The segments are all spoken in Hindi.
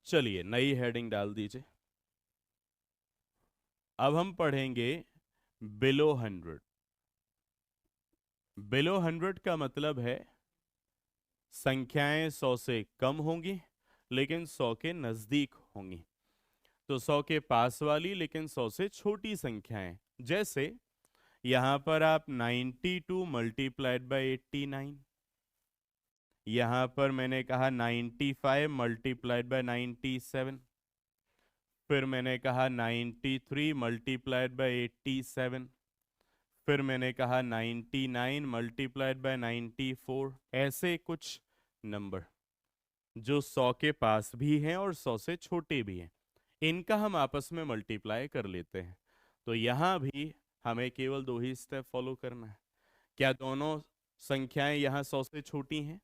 चलिए नई हेडिंग डाल दीजिए। अब हम पढ़ेंगे बिलो 100। बिलो 100 का मतलब है संख्याएं 100 से कम होंगी लेकिन 100 के नजदीक होंगी। तो 100 के पास वाली लेकिन 100 से छोटी संख्याएं, जैसे यहां पर आप 92 मल्टीप्लाइड बाई 89, यहां पर मैंने कहा 95 मल्टीप्लाइड बाय 97, फिर मैंने कहा 93 मल्टीप्लाइड बाय 87, फिर मैंने कहा 99 मल्टीप्लाइड बाय 94। ऐसे कुछ नंबर जो 100 के पास भी हैं और 100 से छोटे भी हैं, इनका हम आपस में मल्टीप्लाई कर लेते हैं। तो यहाँ भी हमें केवल दो ही स्टेप फॉलो करना है। क्या दोनों संख्याएं यहाँ 100 से छोटी हैं?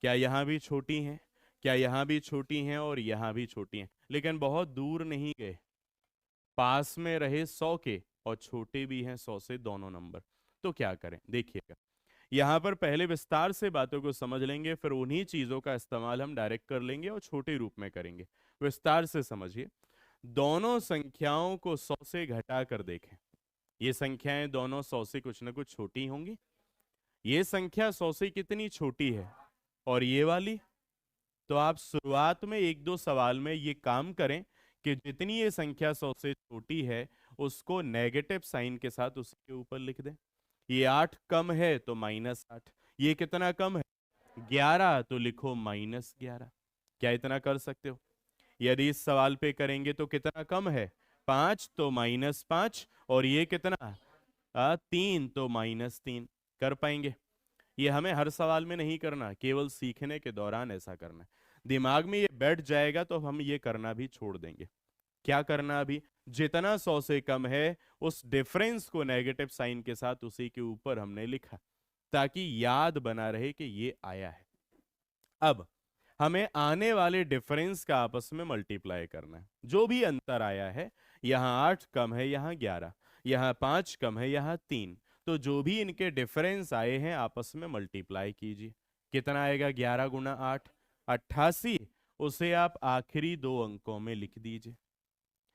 क्या यहाँ भी छोटी हैं? क्या यहाँ भी छोटी हैं और यहाँ भी छोटी हैं? लेकिन बहुत दूर नहीं गए, पास में रहे 100 के और छोटे भी हैं 100 से दोनों नंबर। तो क्या करें देखिएगा, यहाँ पर पहले विस्तार से बातों को समझ लेंगे, फिर उन्हीं चीजों का इस्तेमाल हम डायरेक्ट कर लेंगे और छोटे रूप में करेंगे। विस्तार से समझिए, दोनों संख्याओं को 100 से घटा कर देखें। ये संख्याएं दोनों 100 से कुछ ना कुछ छोटी होंगी। ये संख्या 100 से कितनी छोटी है और ये वाली? तो आप शुरुआत में एक दो सवाल में ये काम करें कि जितनी ये संख्या 100 से छोटी है उसको नेगेटिव साइन के साथ उसके ऊपर लिख दें। ये 8 कम है तो -8। ये कितना कम है? 11, तो लिखो -11। क्या इतना कर सकते हो? यदि इस सवाल पे करेंगे तो कितना कम है? 5, तो -5। और ये कितना 3, तो -3। कर पाएंगे? ये हमें हर सवाल में नहीं करना, केवल सीखने के दौरान ऐसा करना है। दिमाग में ये बैठ जाएगा तो हम ये करना भी छोड़ देंगे। क्या करना अभी? जितना 100 से कम है उस डिफरेंस को नेगेटिव साइन के साथ उसी के ऊपर हमने लिखा, ताकि याद बना रहे कि ये आया है। अब हमें आने वाले डिफरेंस का आपस में मल्टीप्लाई करना है। जो भी अंतर आया है, यहाँ 8 कम है, यहाँ 11, यहाँ 5 कम है, यहाँ 3, तो जो भी इनके डिफरेंस आए हैं आपस में मल्टीप्लाई कीजिए। कितना आएगा? 11 गुना 8 88। उसे आप आखिरी दो अंकों में लिख दीजिए।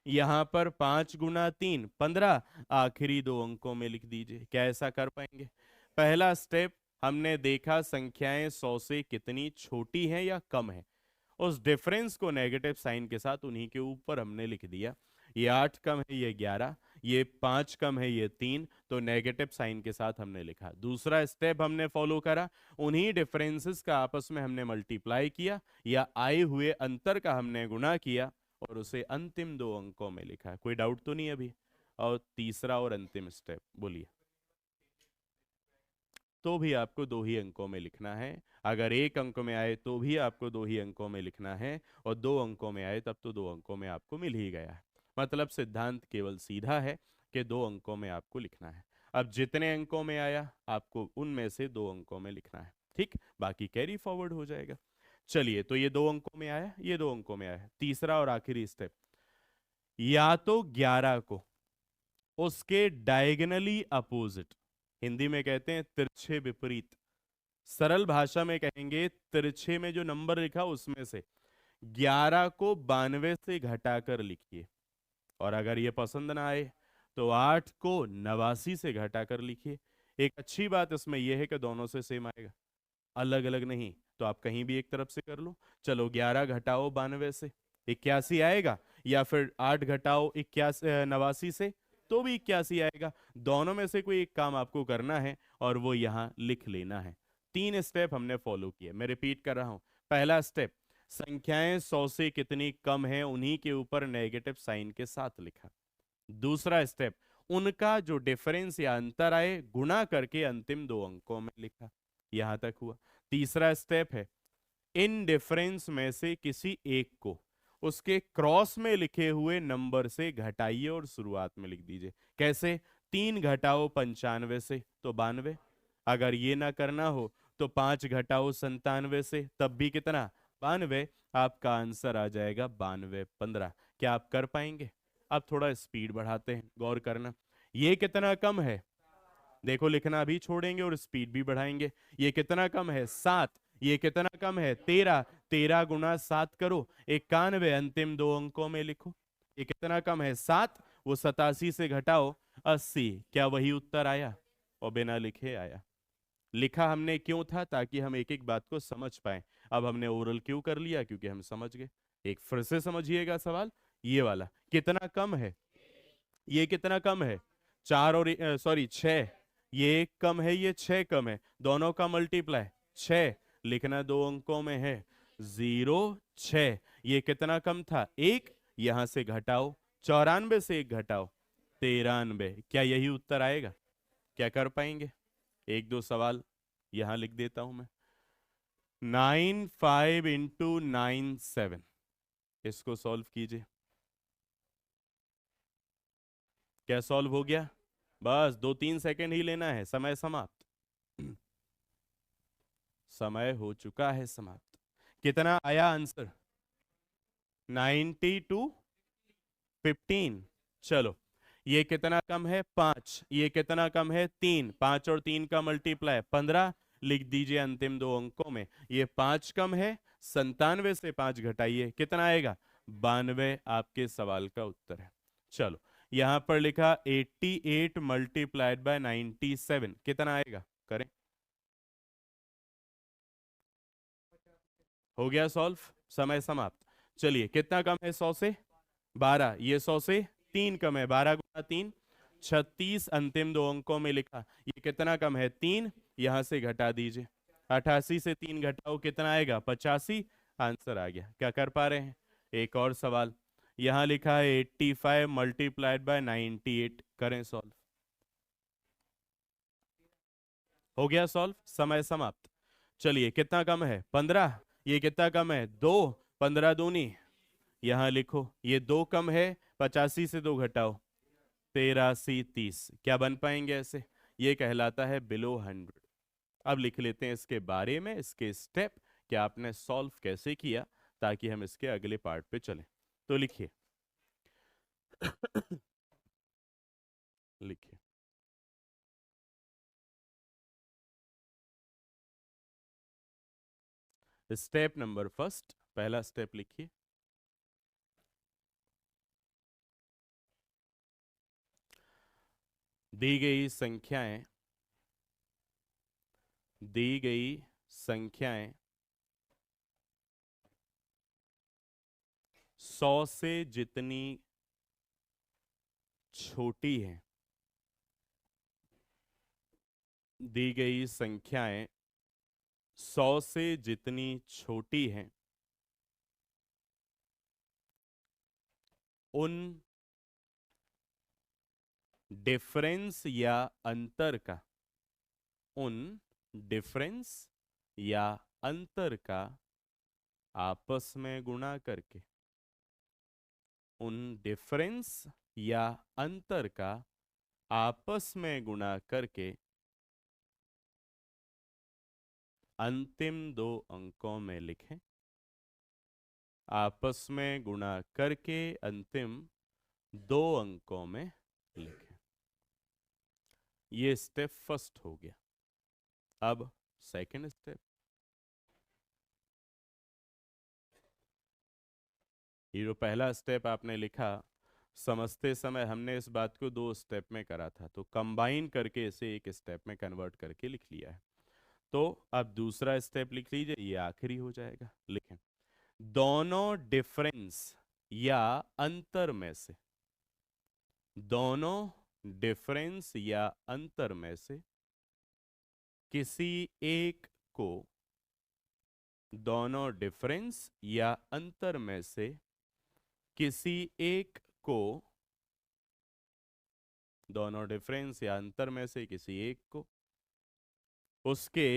यहाँ पर 5 गुना 3 15, आखिरी दो अंकों में लिख दीजिए। क्या ऐसा कर पाएंगे? पहला स्टेप, हमने देखा संख्याएं 100 से कितनी छोटी हैं या कम है, उस डिफरेंस को नेगेटिव साइन के साथ उन्हीं के ऊपर हमने लिख दिया। ये 8 कम है, ये 11, ये 5 कम है, ये 3, तो नेगेटिव साइन के साथ हमने लिखा। दूसरा स्टेप हमने फॉलो करा, उन्हीं डिफरेंसेस का आपस में हमने मल्टीप्लाई किया या आए हुए अंतर का हमने गुणा किया और उसे अंतिम दो अंकों में लिखा। कोई डाउट तो नहीं अभी? और तीसरा और अंतिम स्टेप बोलिए। तो भी आपको दो ही अंकों में लिखना है। अगर एक अंक में आए तो भी आपको दो ही अंकों में लिखना है, और दो अंकों में आए तब तो दो अंकों में आपको मिल ही गया है। मतलब सिद्धांत केवल सीधा है कि दो अंकों में आपको लिखना है। अब जितने अंकों में आया आपको उनमें से दो अंकों में लिखना है, ठीक? बाकी कैरी फॉरवर्ड हो जाएगा। चलिए, तो ये दो अंकों में आया, ये दो अंकों में आया। तीसरा और आखिरी स्टेप, या तो 11 को उसके डायगनली अपोजिट, हिंदी में कहते हैं तिरछे विपरीत, सरल भाषा में कहेंगे तिरछे में जो नंबर लिखा उसमें से 11 को 92 से घटाकर लिखिए। और अगर ये पसंद ना आए तो 8 को 89 से घटाकर लिखिए। एक अच्छी बात इसमें यह है कि दोनों से सेम आएगा, अलग अलग नहीं। तो आप कहीं भी एक तरफ से कर लो। चलो 11 घटाओ 92 से, 81 आएगा, या फिर 8 घटाओ 89 से, तो भी 81 आएगा। दोनों में से कोई एक काम आपको करना है और वो यहाँ लिख लेना है। तीन स्टेप हमने फॉलो किए, मैं रिपीट कर रहा हूं। पहला स्टेप, संख्याएं 100 से कितनी कम है उन्हीं के ऊपर नेगेटिव साइन के साथ लिखा। दूसरा स्टेप, उनका जो डिफरेंस या अंतर आए गुणा करके अंतिम दो अंकों में लिखा। यहां तक हुआ। तीसरा स्टेप है, इन डिफरेंस में से किसी एक को उसके क्रॉस में लिखे हुए नंबर से घटाइए और शुरुआत में लिख दीजिए। कैसे? 3 घटाओ 95 से तो 92। अगर ये ना करना हो तो 5 घटाओ 97 से, तब भी कितना? 92। आपका आंसर आ जाएगा 92 15। क्या आप कर पाएंगे? अब थोड़ा स्पीड बढ़ाते हैं, गौर करना। ये कितना कम है? देखो लिखना भी छोड़ेंगे और स्पीड भी बढ़ाएंगे। ये कितना कम है? 7। ये कितना कम है? 13। 13 गुना 7 करो 91, अंतिम दो अंकों में लिखो। ये कितना कम है? 7। वो 87 से घटाओ 80। क्या वही उत्तर आया? और बिना लिखे आया। लिखा हमने क्यों था? ताकि हम एक एक बात को समझ पाए। अब हमने ओरल क्यों कर लिया? क्योंकि हम समझ गए। एक फिर से समझिएगा सवाल, ये वाला कितना कम है? ये कितना कम है? 4 और सॉरी 6। ये एक कम है, ये 6 कम है, दोनों का मल्टीप्लाई 6। लिखना दो अंकों में है 0 6। ये कितना कम था? 1। यहां से घटाओ 94 से 1 घटाओ 93। क्या यही उत्तर आएगा? क्या कर पाएंगे? एक दो सवाल यहां लिख देता हूं मैं। 95 इंटू 97, इसको सॉल्व कीजिए। क्या सॉल्व हो गया? बस 2-3 सेकंड ही लेना है, समय समाप्त। समय हो चुका है समाप्त। कितना आया आंसर? 92 15। चलो, ये कितना कम है? 5। ये कितना कम है? 3। 5 और 3 का मल्टीप्लाई 15। लिख दीजिए अंतिम दो अंकों में। ये 5 कम है, 97 से 5 घटाइए, कितना आएगा? 92 आपके सवाल का उत्तर है। चलो, यहां पर लिखा 88 मल्टीप्लाइड बाय 97, कितना आएगा? करें। हो गया सॉल्व, समय समाप्त। चलिए, कितना कम है 100 से? 12। ये 100 से 3 कम है, 12 गुना 3 36। अंतिम दो अंकों में लिखा। ये कितना कम है? 3। यहां से घटा दीजिए, 88 से 3 घटाओ, कितना आएगा? 85। आंसर आ गया। क्या कर पा रहे हैं? एक और सवाल। यहां लिखा है 85 मल्टीप्लाइड बाय 98, करें सॉल्व। हो गया सॉल्व, समय समाप्त। चलिए, कितना कम है? 15। ये कितना कम है? 2। 15 दूनी, यहां लिखो, ये 2 कम है, 85 से 2 घटाओ 83 30। क्या बन पाएंगे ऐसे? ये कहलाता है बिलो 100। अब लिख लेते हैं इसके बारे में, इसके स्टेप, कि आपने सॉल्व कैसे किया, ताकि हम इसके अगले पार्ट पे चलें। तो लिखिए। लिखिए। स्टेप नंबर फर्स्ट, पहला स्टेप लिखिए। दी गई संख्याएं, दी गई संख्याएं 100 से जितनी छोटी हैं, दी गई संख्याएं 100 से जितनी छोटी हैं, उन डिफरेंस या अंतर का, उन डिफरेंस या अंतर का आपस में गुणा करके, उन डिफरेंस या अंतर का आपस में गुणा करके अंतिम दो अंकों में लिखें। आपस में गुणा करके अंतिम दो अंकों में लिखें। ये स्टेप फर्स्ट हो गया। अब सेकंड स्टेप। ये जो पहला स्टेप आपने लिखा, समझते समय हमने इस बात को 2 स्टेप में करा था, तो कंबाइन करके इसे एक स्टेप में कन्वर्ट करके लिख लिया है। तो अब दूसरा स्टेप लिख लीजिए, ये आखिरी हो जाएगा। लिखें, दोनों डिफरेंस या अंतर में से, दोनों डिफरेंस या अंतर में से किसी एक को, दोनों डिफरेंस या अंतर में से किसी एक को, दोनों डिफरेंस या अंतर में से किसी एक को उसके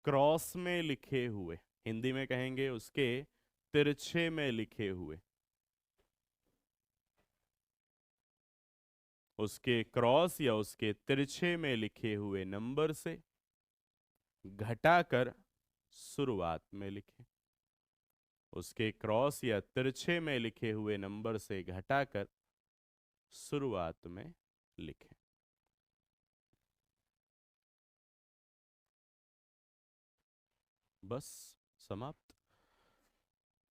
क्रॉस में लिखे हुए, हिंदी में कहेंगे उसके तिरछे में लिखे हुए, उसके क्रॉस या उसके तिरछे में लिखे हुए नंबर से घटाकर शुरुआत में लिखें। उसके क्रॉस या तिरछे में लिखे हुए नंबर से घटाकर शुरुआत में लिखें। बस समाप्त।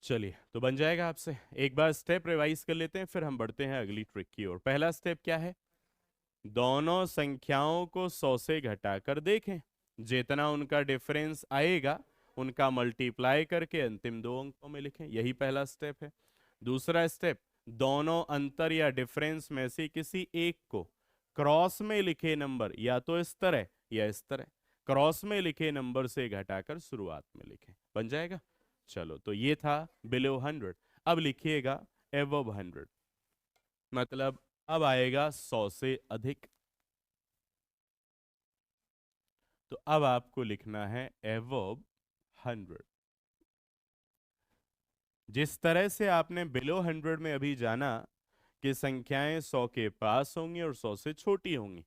चलिए, तो बन जाएगा आपसे। एक बार स्टेप रिवाइज कर लेते हैं, फिर हम बढ़ते हैं अगली ट्रिक की ओर। पहला स्टेप क्या है? दोनों संख्याओं को 100 से घटाकर देखें। जितना उनका डिफरेंस आएगा उनका मल्टीप्लाई करके अंतिम दो अंकों में लिखें। यही पहला स्टेप है। दूसरा स्टेप, दोनों अंतर या डिफरेंस में से किसी एक को क्रॉस में लिखे नंबर, या तो इस तरह या इस तरह, क्रॉस में लिखे नंबर से घटाकर शुरुआत में लिखें। बन जाएगा। चलो, तो ये था बिलो 100। अब लिखिएगा एवब 100, मतलब अब आएगा 100 से अधिक। तो अब आपको लिखना है एवब 100। जिस तरह से आपने बिलो 100 में अभी जाना कि संख्याएं 100 के पास होंगी और 100 से छोटी होंगी,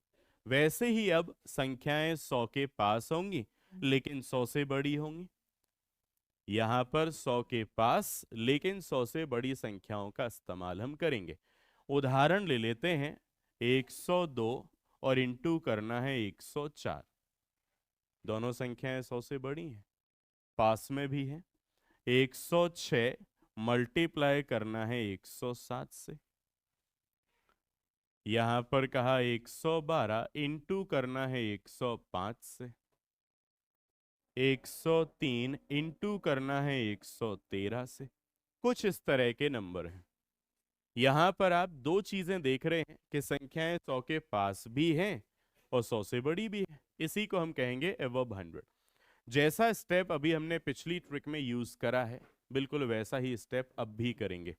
वैसे ही अब संख्याएं 100 के पास होंगी लेकिन 100 से बड़ी होंगी। यहां पर 100 के पास लेकिन 100 से बड़ी संख्याओं का इस्तेमाल हम करेंगे। उदाहरण ले लेते हैं, 102 और इंटू करना है 104। दोनों संख्याएं 100 से बड़ी हैं, पास में भी हैं। 106 मल्टीप्लाई करना है 107 से। यहां पर कहा 112 इंटू करना है 105 से। 103 इंटू करना है 113 से। कुछ इस तरह के नंबर हैं। यहां पर आप दो चीजें देख रहे हैं कि संख्याएं 100 के पास भी हैं और 100 से बड़ी भी है। इसी को हम कहेंगे एवब 100। जैसा स्टेप अभी हमने पिछली ट्रिक में यूज करा है, बिल्कुल वैसा ही स्टेप अब भी करेंगे।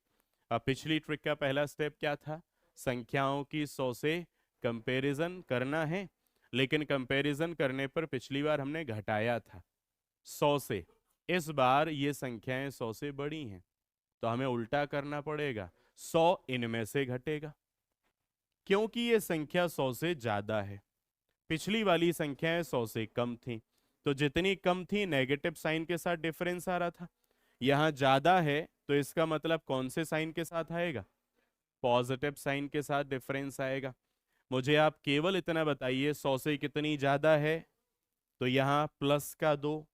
अब पिछली ट्रिक का पहला स्टेप क्या था? संख्याओं की 100 से कंपैरिजन करना है, लेकिन कंपैरिजन करने पर पिछली बार हमने घटाया था 100 से। इस बार ये संख्याएं 100 से बड़ी हैं, तो हमें उल्टा करना पड़ेगा, 100 इनमें से घटेगा, क्योंकि ये संख्या 100 से ज्यादा है। पिछली वाली संख्याएं 100 से कम थी, तो जितनी कम थी नेगेटिव साइन के साथ डिफरेंस आ रहा था। यहां ज्यादा है तो इसका मतलब कौन से साइन के साथ आएगा? पॉजिटिव साइन के साथ डिफरेंस आएगा। मुझे आप केवल इतना बताइए, 100 से कितनी ज्यादा है? तो यहाँ प्लस का 2।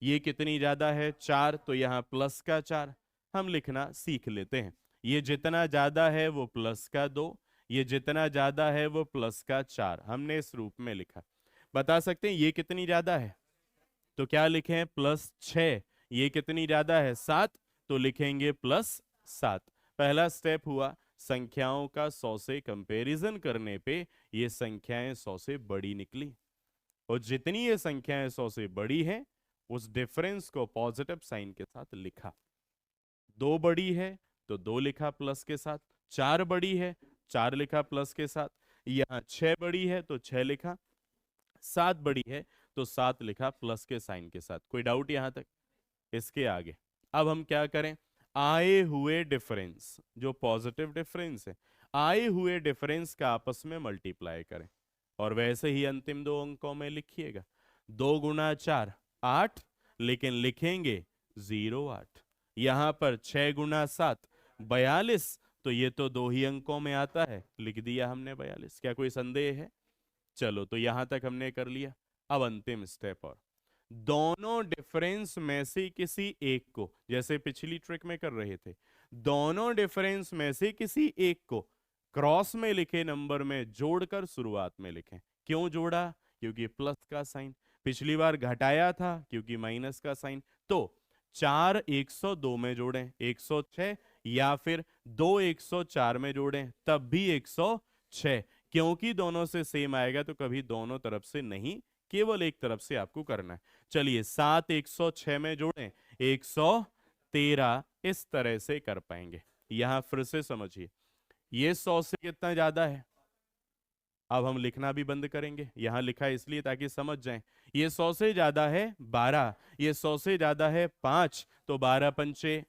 ये कितनी ज्यादा है? 4, तो यहाँ प्लस का 4। हम लिखना सीख लेते हैं। ये जितना ज्यादा है वो प्लस का 2, ये जितना ज्यादा है वो प्लस का 4। हमने इस रूप में लिखा। बता सकते हैं ये कितनी ज्यादा है? तो क्या लिखें? +6। ये कितनी ज्यादा है? 7, तो लिखेंगे +7। पहला स्टेप हुआ, संख्याओं का 100 से कंपैरिजन करने पे ये संख्याएं 100 से बड़ी निकली, और जितनी ये संख्याएं 100 से बड़ी हैं उस डिफरेंस को पॉजिटिव साइन के साथ लिखा। 2 बड़ी है तो 2 लिखा प्लस के साथ, 4 बड़ी है 4 लिखा प्लस के साथ, यहाँ 6 बड़ी है तो 6 लिखा, 7 बड़ी है तो 7 लिखा प्लस के साइन के साथ। कोई डाउट यहां तक? इसके आगे अब हम क्या करें? आए हुए डिफरेंस, जो पॉजिटिव डिफरेंस है, आए हुए डिफरेंस का आपस में मल्टीप्लाई करें, और वैसे ही अंतिम दो अंकों में लिखिएगा। 2 गुना 4 8, लेकिन लिखेंगे 08। यहां पर 6 गुना 7 42, तो ये तो दो ही अंकों में आता है, लिख दिया हमने 42। क्या कोई संदेह है? चलो, तो यहां तक हमने कर लिया। अब अंतिम स्टेप, और दोनों डिफरेंस में से किसी एक को, जैसे पिछली ट्रिक में कर रहे थे, दोनों डिफरेंस में से किसी एक को क्रॉस में लिखे नंबर में जोड़कर शुरुआत में लिखें। क्यों जोड़ा? क्योंकि प्लस का साइन। पिछली बार घटाया था क्योंकि माइनस का साइन। तो 4 102 में जोड़ें 106, या फिर 2 104 में जोड़ें तब भी 106, क्योंकि दोनों से सेम आएगा तो कभी दोनों तरफ से नहीं, केवल एक तरफ से आपको करना है। चलिए, 7 106 में जोड़ें 113, इस तरह से कर पाएंगे। यहां फिर से समझिए, ये 100 से कितना ज्यादा है? अब हम लिखना भी बंद करेंगे, यहां लिखा है इसलिए ताकि समझ जाएं। ये 100 से ज्यादा है 12, ये 100 से ज्यादा है 5, तो 12 पंचे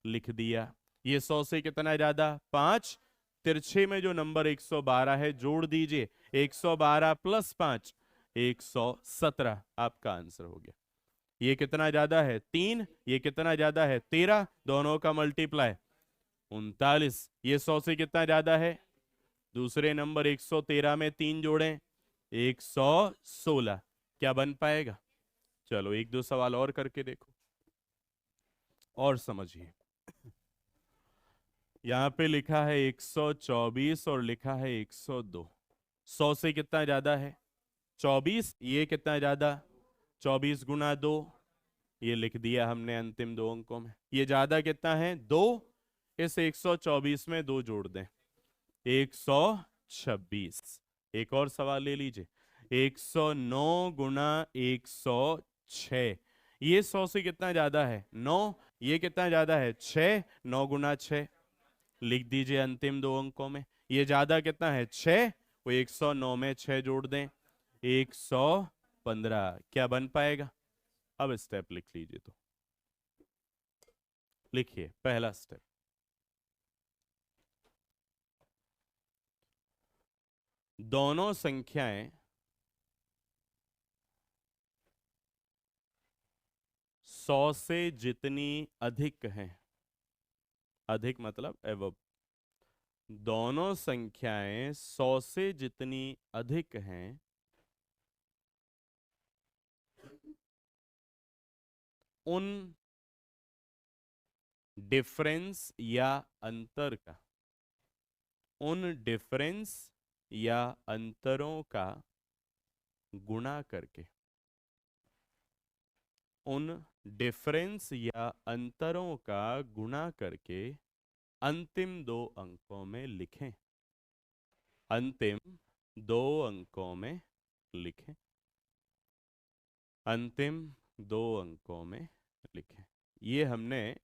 लिख दिया। ये 100 से कितना ज्यादा? 5। तिरछे में जो नंबर 112 है जोड़ दीजिए, 112 + 5 117, आपका आंसर हो गया। ये कितना ज्यादा है? 3। ये कितना ज्यादा है? 13। दोनों का मल्टीप्लाई 39। ये 100 से कितना ज्यादा है? दूसरे नंबर 113 में 3 जोड़ें 116। क्या बन पाएगा? चलो एक दो सवाल और करके देखो और समझिए। यहाँ पे लिखा है 124 और लिखा है 102। 100 से कितना ज्यादा है? 24। ये कितना ज्यादा? 24 गुना 2। ये लिख दिया हमने अंतिम दो अंकों में। ये ज्यादा कितना है? 2। इस 124 में 2 जोड़ दें, 126। एक और सवाल ले लीजिए, 109 गुना 106। ये 100 से कितना ज्यादा है? 9। ये कितना ज्यादा है? 6। 9 गुना 6 लिख दीजिए अंतिम दो अंकों में। ये ज्यादा कितना है? 6। वो 109 में 6 जोड़ दें, 115। क्या बन पाएगा? अब स्टेप लिख लीजिए। तो लिखिए पहला स्टेप, दोनों संख्याएं 100 से जितनी अधिक हैं, अधिक मतलब एवब, दोनों संख्याएं 100 से जितनी अधिक हैं उन डिफरेंस या अंतर का, उन डिफरेंस या अंतरों का गुणा करके, उन डिफरेंस या अंतरों का गुणा करके अंतिम दो अंकों में लिखें। अंतिम दो अंकों में लिखें। अंतिम दो अंकों में लिखें। ये हमने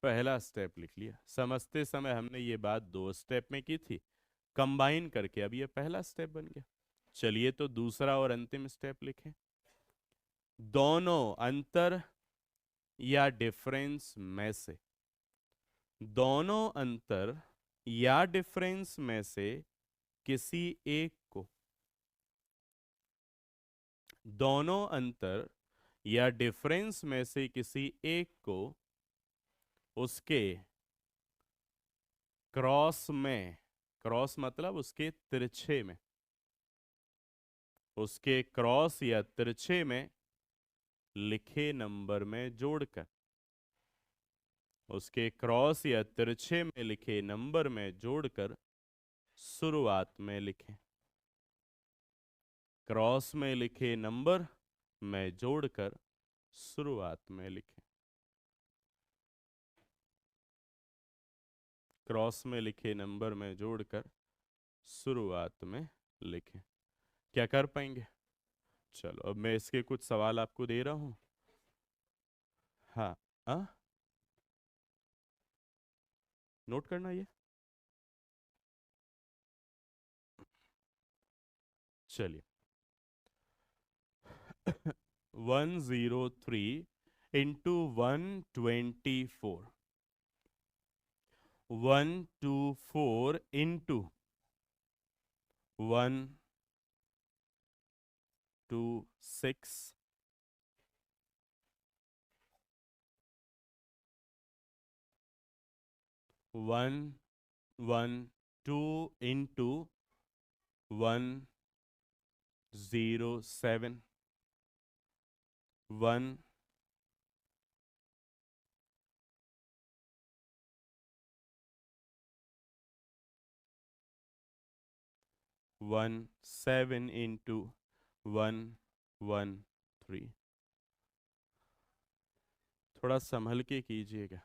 पहला स्टेप लिख लिया। समझते समय हमने ये बात दो स्टेप में की थी, कंबाइन करके अब ये पहला स्टेप बन गया। चलिए तो दूसरा और अंतिम स्टेप लिखें। दोनों अंतर या डिफरेंस में से, दोनों अंतर या डिफरेंस में से किसी एक को, दोनों अंतर या डिफरेंस में से किसी एक को उसके क्रॉस में, क्रॉस मतलब उसके तिरछे में, उसके क्रॉस या तिरछे में लिखे नंबर में जोड़कर, उसके क्रॉस या तिरछे में लिखे नंबर में जोड़कर शुरुआत में लिखें। क्रॉस में लिखे नंबर में जोड़कर शुरुआत में लिखें। क्रॉस में लिखे नंबर में जोड़कर शुरुआत में लिखें। क्या कर पाएंगे? चलो अब मैं इसके कुछ सवाल आपको दे रहा हूं। हाँ, हाँ, नोट करना ये। चलिए 103 इंटू 124, 124 इंटू 126, 112 इंटू 107, 117 इंटू 113। थोड़ा संभल के कीजिएगा,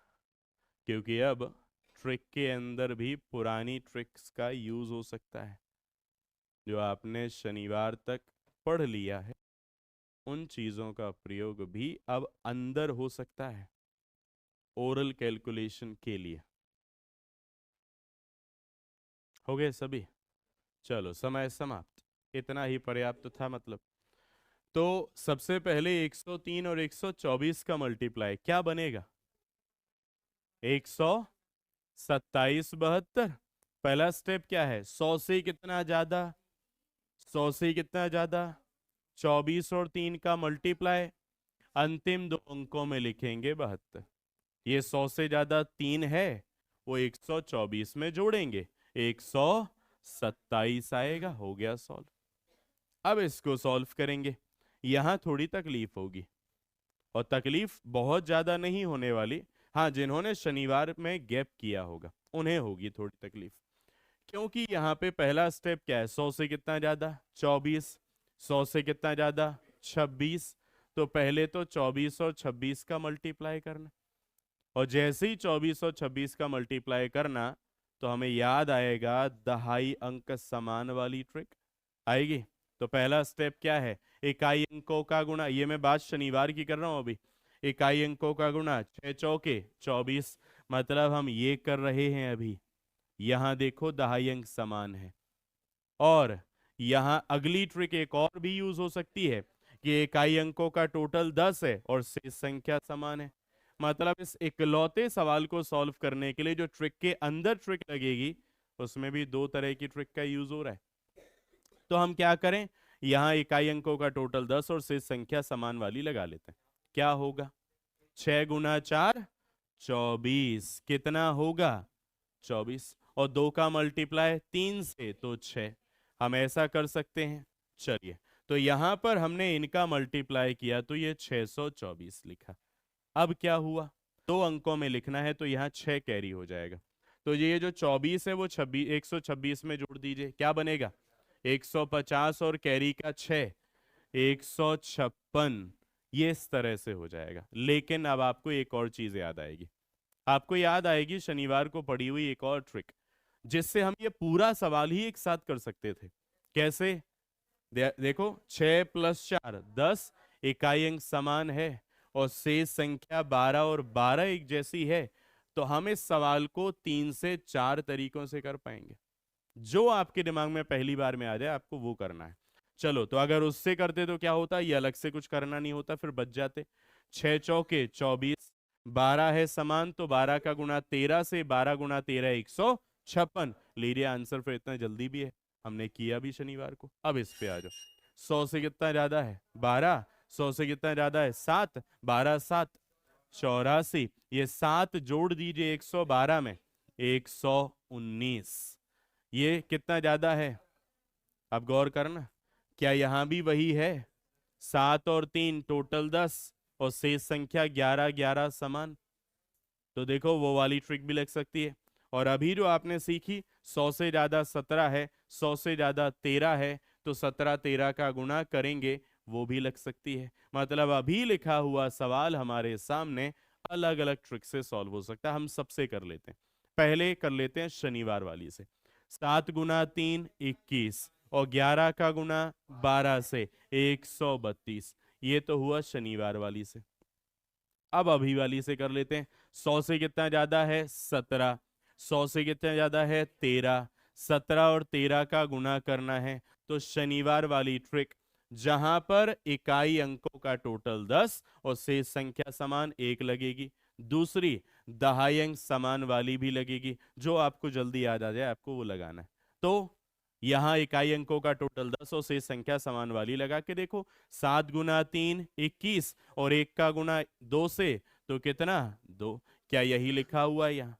क्योंकि अब ट्रिक के अंदर भी पुरानी ट्रिक्स का यूज हो सकता है। जो आपने शनिवार तक पढ़ लिया है उन चीजों का प्रयोग भी अब अंदर हो सकता है ओरल कैलकुलेशन के लिए। हो गए सभी? चलो समय समाप्त। इतना ही पर्याप्त था मतलब। तो सबसे पहले 103 और 124 का मल्टीप्लाई क्या बनेगा? 127 72। पहला स्टेप क्या है? 100 से कितना ज्यादा? 100 से कितना ज्यादा? 24 और 3 का मल्टीप्लाई अंतिम दो अंकों में लिखेंगे 72। ये 100 से ज्यादा 3 है, वो 124 में जोड़ेंगे, 127 आएगा। हो गया सॉल्व। अब इसको सॉल्व करेंगे। यहाँ थोड़ी तकलीफ होगी, और तकलीफ बहुत ज्यादा नहीं होने वाली। हाँ, जिन्होंने शनिवार में गैप किया होगा उन्हें होगी थोड़ी तकलीफ, क्योंकि यहाँ पे पहला स्टेप क्या है, 100 से कितना ज्यादा 24, 100 से कितना ज्यादा 26। तो पहले तो 24 और 26 का मल्टीप्लाई करना, और जैसे ही 24 और 26 का मल्टीप्लाई करना तो हमें याद आएगा दहाई अंक समान वाली ट्रिक आएगी। तो पहला स्टेप क्या है, इकाई अंकों का गुणा, ये मैं बात शनिवार की कर रहा हूं अभी। इकाई अंकों का गुणा 6 चौके 24, मतलब हम ये कर रहे हैं अभी। यहां देखो दहाई अंक समान है, और यहां अगली ट्रिक एक और भी यूज हो सकती है कि इकाई अंकों का टोटल 10 है और शेष संख्या समान है। मतलब इस इकलौते सवाल को सॉल्व करने के लिए जो ट्रिक के अंदर ट्रिक लगेगी, उसमें भी दो तरह की ट्रिक का यूज हो रहा है। तो हम क्या करें, यहां इकाई अंकों का टोटल 10 और शेष संख्या समान वाली लगा लेते हैं। क्या होगा, 6 गुना 4 24, कितना होगा 24, और 2 का मल्टीप्लाई 3 से तो 6। हम ऐसा कर सकते हैं, चलिए। तो यहां पर हमने इनका मल्टीप्लाई किया तो ये 624 लिखा। अब क्या हुआ, दो अंकों में लिखना है तो यहाँ 6 कैरी हो जाएगा। तो ये जो 24 है वो 26 126 में जोड़ दीजिए, क्या बनेगा 150, और कैरी का 6 156। ये इस तरह से हो जाएगा। लेकिन अब आपको एक और चीज याद आएगी, आपको याद आएगी शनिवार को पढ़ी हुई एक और ट्रिक, जिससे हम ये पूरा सवाल ही एक साथ कर सकते थे। कैसे, देखो 6 + 4 10, इकाई अंक समान है और शेष संख्या 12 और 12 एक जैसी है। तो हम इस सवाल को 3 से 4 तरीकों से कर पाएंगे। जो आपके दिमाग में पहली बार में आ जाए आपको वो करना है। चलो, तो अगर उससे करते तो क्या होता, ये अलग से कुछ करना नहीं होता, फिर बच जाते। 6 चौके 24, 12 है समान तो 12 का गुणा 13 से, 12 गुणा 13 156। लीजिए आंसर, फिर इतना जल्दी भी है, हमने किया भी शनिवार को। अब इस पे आ जाओ, 100 से कितना ज्यादा है 12, 100 से कितना ज्यादा है 7, 12 7 84, ये 7 जोड़ दीजिए 112 में 119। ये कितना ज्यादा है, अब गौर करना, क्या यहां भी वही है, 7 और 3 टोटल 10 और शेष संख्या 11 11 समान। तो देखो वो वाली ट्रिक भी लग सकती है। और अभी जो आपने सीखी 100 से ज्यादा 17 है, 100 से ज्यादा 13 है, तो 17 13 का गुणा करेंगे, वो भी लग सकती है। मतलब अभी लिखा हुआ सवाल हमारे सामने अलग अलग ट्रिक से सॉल्व हो सकता है। हम सबसे कर लेते हैं, पहले कर लेते हैं शनिवार वाली से। 7 गुना 3 21, और 11 का गुणा 12 से 132। ये तो हुआ शनिवार वाली से। अब अभी वाली से कर लेते हैं। 100 से कितना ज्यादा है 17, 100 से कितना ज्यादा है 13, 17 और 13 का गुणा करना है। तो शनिवार वाली ट्रिक, जहां पर इकाई अंकों का टोटल 10 और शेष संख्या समान 1 लगेगी। दूसरी दहाई अंक समान वाली भी लगेगी, जो आपको जल्दी याद आ जाए आपको वो लगाना है। तो यहां इकाई अंकों का टोटल 10 और शेष संख्या समान वाली लगा के देखो, 7 गुना 3 21, और 1 का गुणा 2 से तो कितना 2। क्या यही लिखा हुआ है यहाँ।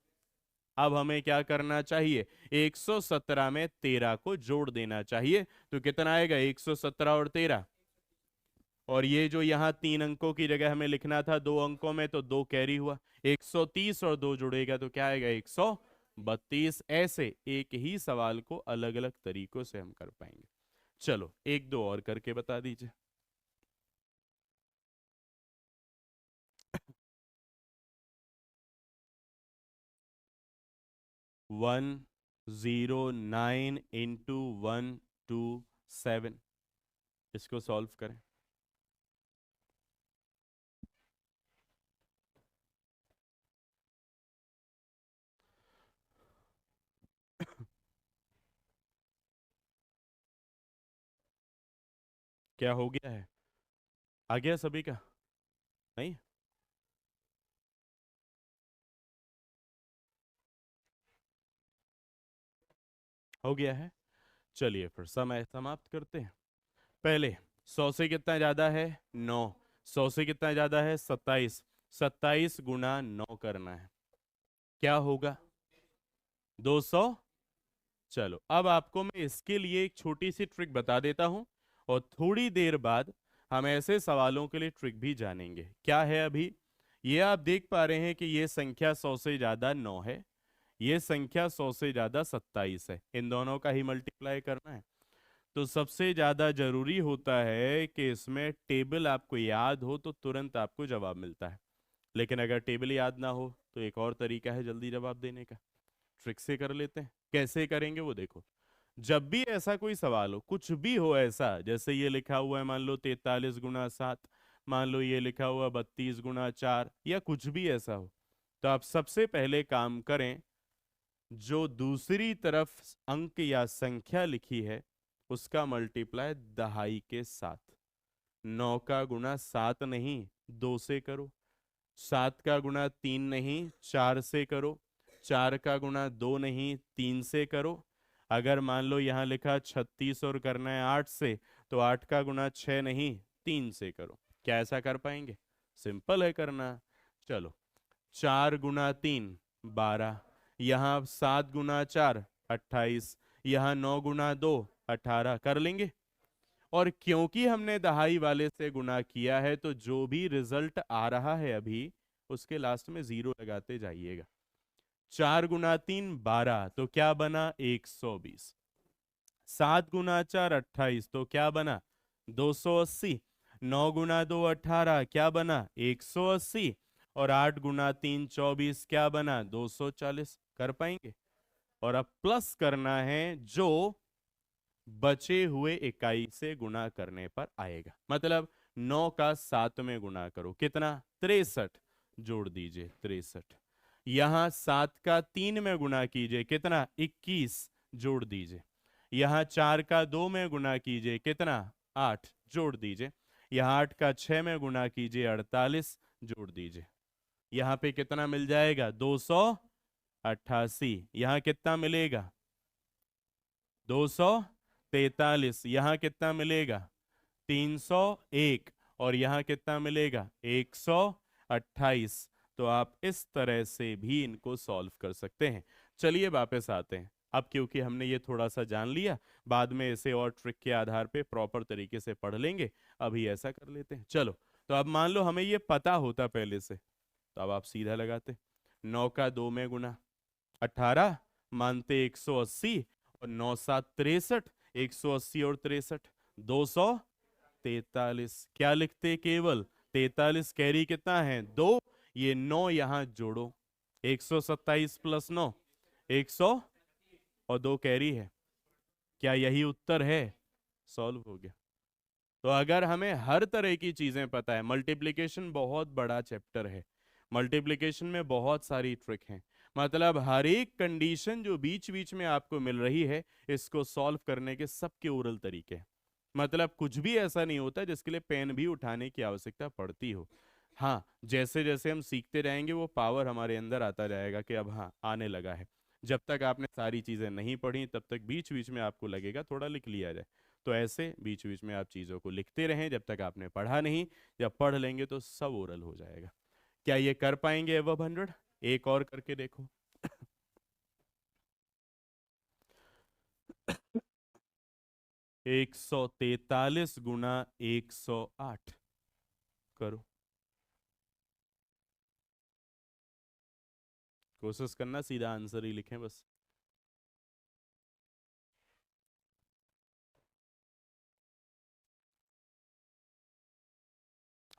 अब हमें क्या करना चाहिए, 117 में 13 को जोड़ देना चाहिए। तो कितना आएगा 117 और 13, और ये जो यहाँ 3 अंकों की जगह हमें लिखना था 2 अंकों में, तो 2 कैरी हुआ, 130 और 2 जुड़ेगा तो क्या आएगा 132। ऐसे एक ही सवाल को अलग अलग तरीकों से हम कर पाएंगे। चलो एक दो और करके बता दीजिए। 109 इंटू 127, इसको सॉल्व करें। क्या हो गया है, आ गया सभी का, नहीं हो गया है। चलिए फिर समय समाप्त करते हैं। पहले 100 से कितना ज्यादा है 9, 100 से कितना ज्यादा है 27, 27 गुना 9 करना है, क्या होगा 200। चलो अब आपको मैं इसके लिए एक छोटी सी ट्रिक बता देता हूं, और थोड़ी देर बाद हम ऐसे सवालों के लिए ट्रिक भी जानेंगे। क्या है अभी? ये आप देख पा रहे हैं कि ये संख्या 100 से ज्यादा 9 है, ये संख्या 100 से ज्यादा 27 है, इन दोनों का ही मल्टीप्लाई करना है। तो सबसे ज्यादा जरूरी होता है कि इसमें टेबल आपको याद हो तो तुरंत आपको जवाब मिलता है। लेकिन अगर टेबल याद ना हो तो एक और तरीका है जल्दी जवाब देने का, ट्रिक से कर लेते हैं। कैसे करेंगे वो देखो। जब भी ऐसा कोई सवाल हो, कुछ भी हो ऐसा, जैसे ये लिखा हुआ है मान लो 43 गुना 7, मान लो ये लिखा हुआ 32 गुना 4, या कुछ भी ऐसा हो, तो आप सबसे पहले काम करें, जो दूसरी तरफ अंक या संख्या लिखी है उसका मल्टीप्लाई दहाई के साथ। 9 का गुना 7 नहीं 2 से करो, 7 का गुना 3 नहीं 4 से करो, 4 का गुना 2 नहीं 3 से करो। अगर मान लो यहाँ लिखा 36 और करना है 8 से, तो 8 का गुना 6 नहीं 3 से करो। क्या ऐसा कर पाएंगे? सिंपल है करना। चलो, 4 गुना 3 12, यहाँ 7 गुना 4 28, यहाँ 9 गुना 2 18, कर लेंगे। और क्योंकि हमने दहाई वाले से गुना किया है तो जो भी रिजल्ट आ रहा है अभी उसके लास्ट में 0 लगाते जाइएगा। 4 गुना 3 12, तो क्या बना? 120। 7 गुना 4 28, तो क्या बना? 280। 9 गुना 2 18, क्या बना? 180। और 8 गुना 3 24, क्या बना? 240। कर पाएंगे? और अब प्लस करना है जो बचे हुए इकाई से गुणा करने पर आएगा। मतलब 9 का 7 में गुणा करो, कितना? 63, जोड़ दीजिए 63। यहां 7 का 3 में गुणा कीजिए, कितना? 21, जोड़ दीजिए। यहां 4 का 2 में गुणा कीजिए, कितना? 8, जोड़ दीजिए। यहां 8 का 6 में गुणा कीजिए, 48, जोड़ दीजिए। यहां पे कितना मिल जाएगा? 288। यहां कितना मिलेगा? 243। यहां कितना मिलेगा? 301। और यहां कितना मिलेगा? 128। तो आप इस तरह से भी इनको सॉल्व कर सकते हैं। चलिए वापस आते हैं। अब क्योंकि हमने ये थोड़ा सा जान लिया, बाद में इसे और ट्रिक के आधार पे प्रॉपर तरीके से पढ़ लेंगे। अभी ऐसा कर लेते हैं। चलो, तो अब मान लो हमें ये पता होता पहले से, तो अब आप सीधा लगाते। 9 का 2 में गुना 18, मानते 180, और 9 7 63, 180 और 63 243। क्या लिखते? केवल 43। कैरी कितना है? 2। ये 9 यहां जोड़ो, 127 प्लस 9 100, और 2 कैरी है। क्या यही उत्तर है? सॉल्व हो गया। तो अगर हमें हर तरह की चीजें पता है, मल्टीप्लिकेशन बहुत बड़ा चैप्टर है, मल्टीप्लिकेशन में बहुत सारी ट्रिक हैं। मतलब हर एक कंडीशन जो बीच बीच में आपको मिल रही है, इसको सॉल्व करने के सबके ओरल तरीके हैं। मतलब कुछ भी ऐसा नहीं होता जिसके लिए पेन भी उठाने की आवश्यकता पड़ती हो। हाँ, जैसे जैसे हम सीखते रहेंगे वो पावर हमारे अंदर आता जाएगा कि अब हाँ आने लगा है। जब तक आपने सारी चीज़ें नहीं पढ़ी तब तक बीच बीच में आपको लगेगा थोड़ा लिख लिया जाए। तो ऐसे बीच बीच में आप चीज़ों को लिखते रहें जब तक आपने पढ़ा नहीं। जब पढ़ लेंगे तो सब ओरल हो जाएगा। क्या ये कर पाएंगे एबव 100? एक और करके देखो। 143 गुना 108 करो। कोशिश करना सीधा आंसर ही लिखें बस।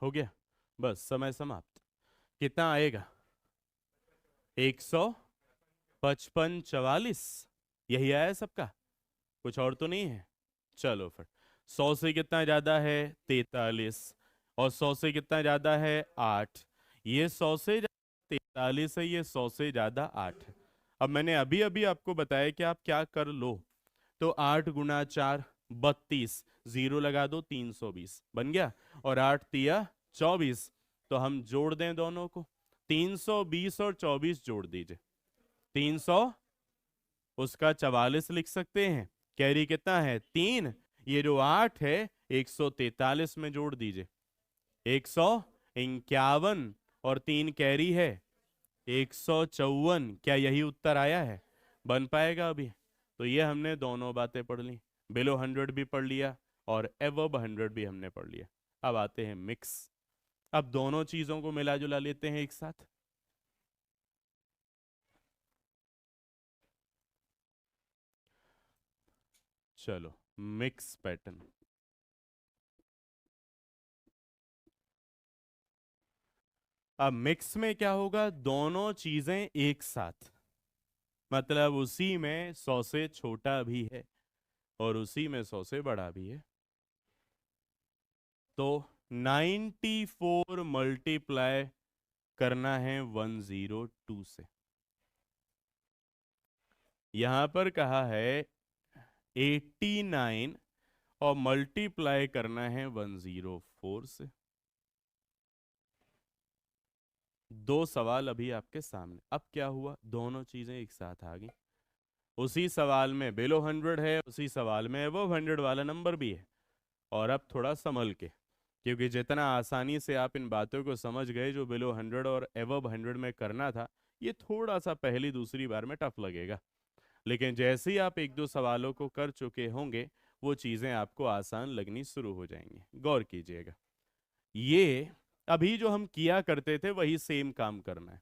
हो गया? बस समय समाप्त। कितना आएगा? 155 44। यही आया सबका? कुछ और तो नहीं है? चलो फिर, 100 से कितना ज्यादा है? 43। और 100 से कितना ज्यादा है? 8। ये 100 से 43 है, ये 100 से ज्यादा 8 है। अब मैंने अभी अभी आपको बताया कि आप क्या कर लो। तो 8 गुना 4 32, 0 लगा दो, 320 बन गया। और 8 तिया 24, तो हम जोड़ दें दोनों को। 320 और 24 जोड़ दीजिए, 300, उसका 44 लिख सकते हैं। कैरी कितना है? 3। ये जो 8 है 143 में जोड़ दीजिए, 151। और 3 कैरी है 154। क्या यही उत्तर आया है? बन पाएगा अभी? तो ये हमने दोनों बातें पढ़ ली, बिलो 100 भी पढ़ लिया और एवब 100 भी हमने पढ़ लिया। अब आते हैं मिक्स। अब दोनों चीजों को मिला जुला लेते हैं एक साथ। चलो, मिक्स पैटर्न। अब मिक्स में क्या होगा, दोनों चीजें एक साथ, मतलब उसी में 100 से छोटा भी है और उसी में 100 से बड़ा भी है। तो 94 मल्टीप्लाई करना है 102 से। यहां पर कहा है 89 और मल्टीप्लाई करना है 104 से। दो सवाल अभी आपके सामने। अब क्या हुआ, दोनों चीजें एक साथ आ गई। उसी सवाल में बिलो 100 है, उसी सवाल में अबव 100 वाला नंबर भी है। और अब थोड़ा संभल के, क्योंकि जितना आसानी से आप इन बातों को समझ गए जो बिलो 100 और अबव 100 में करना था, ये थोड़ा सा पहली दूसरी बार में टफ लगेगा। लेकिन जैसे ही आप एक दो सवालों को कर चुके होंगे, वो चीज़ें आपको आसान लगनी शुरू हो जाएंगी। गौर कीजिएगा, ये अभी जो हम किया करते थे वही सेम काम करना है।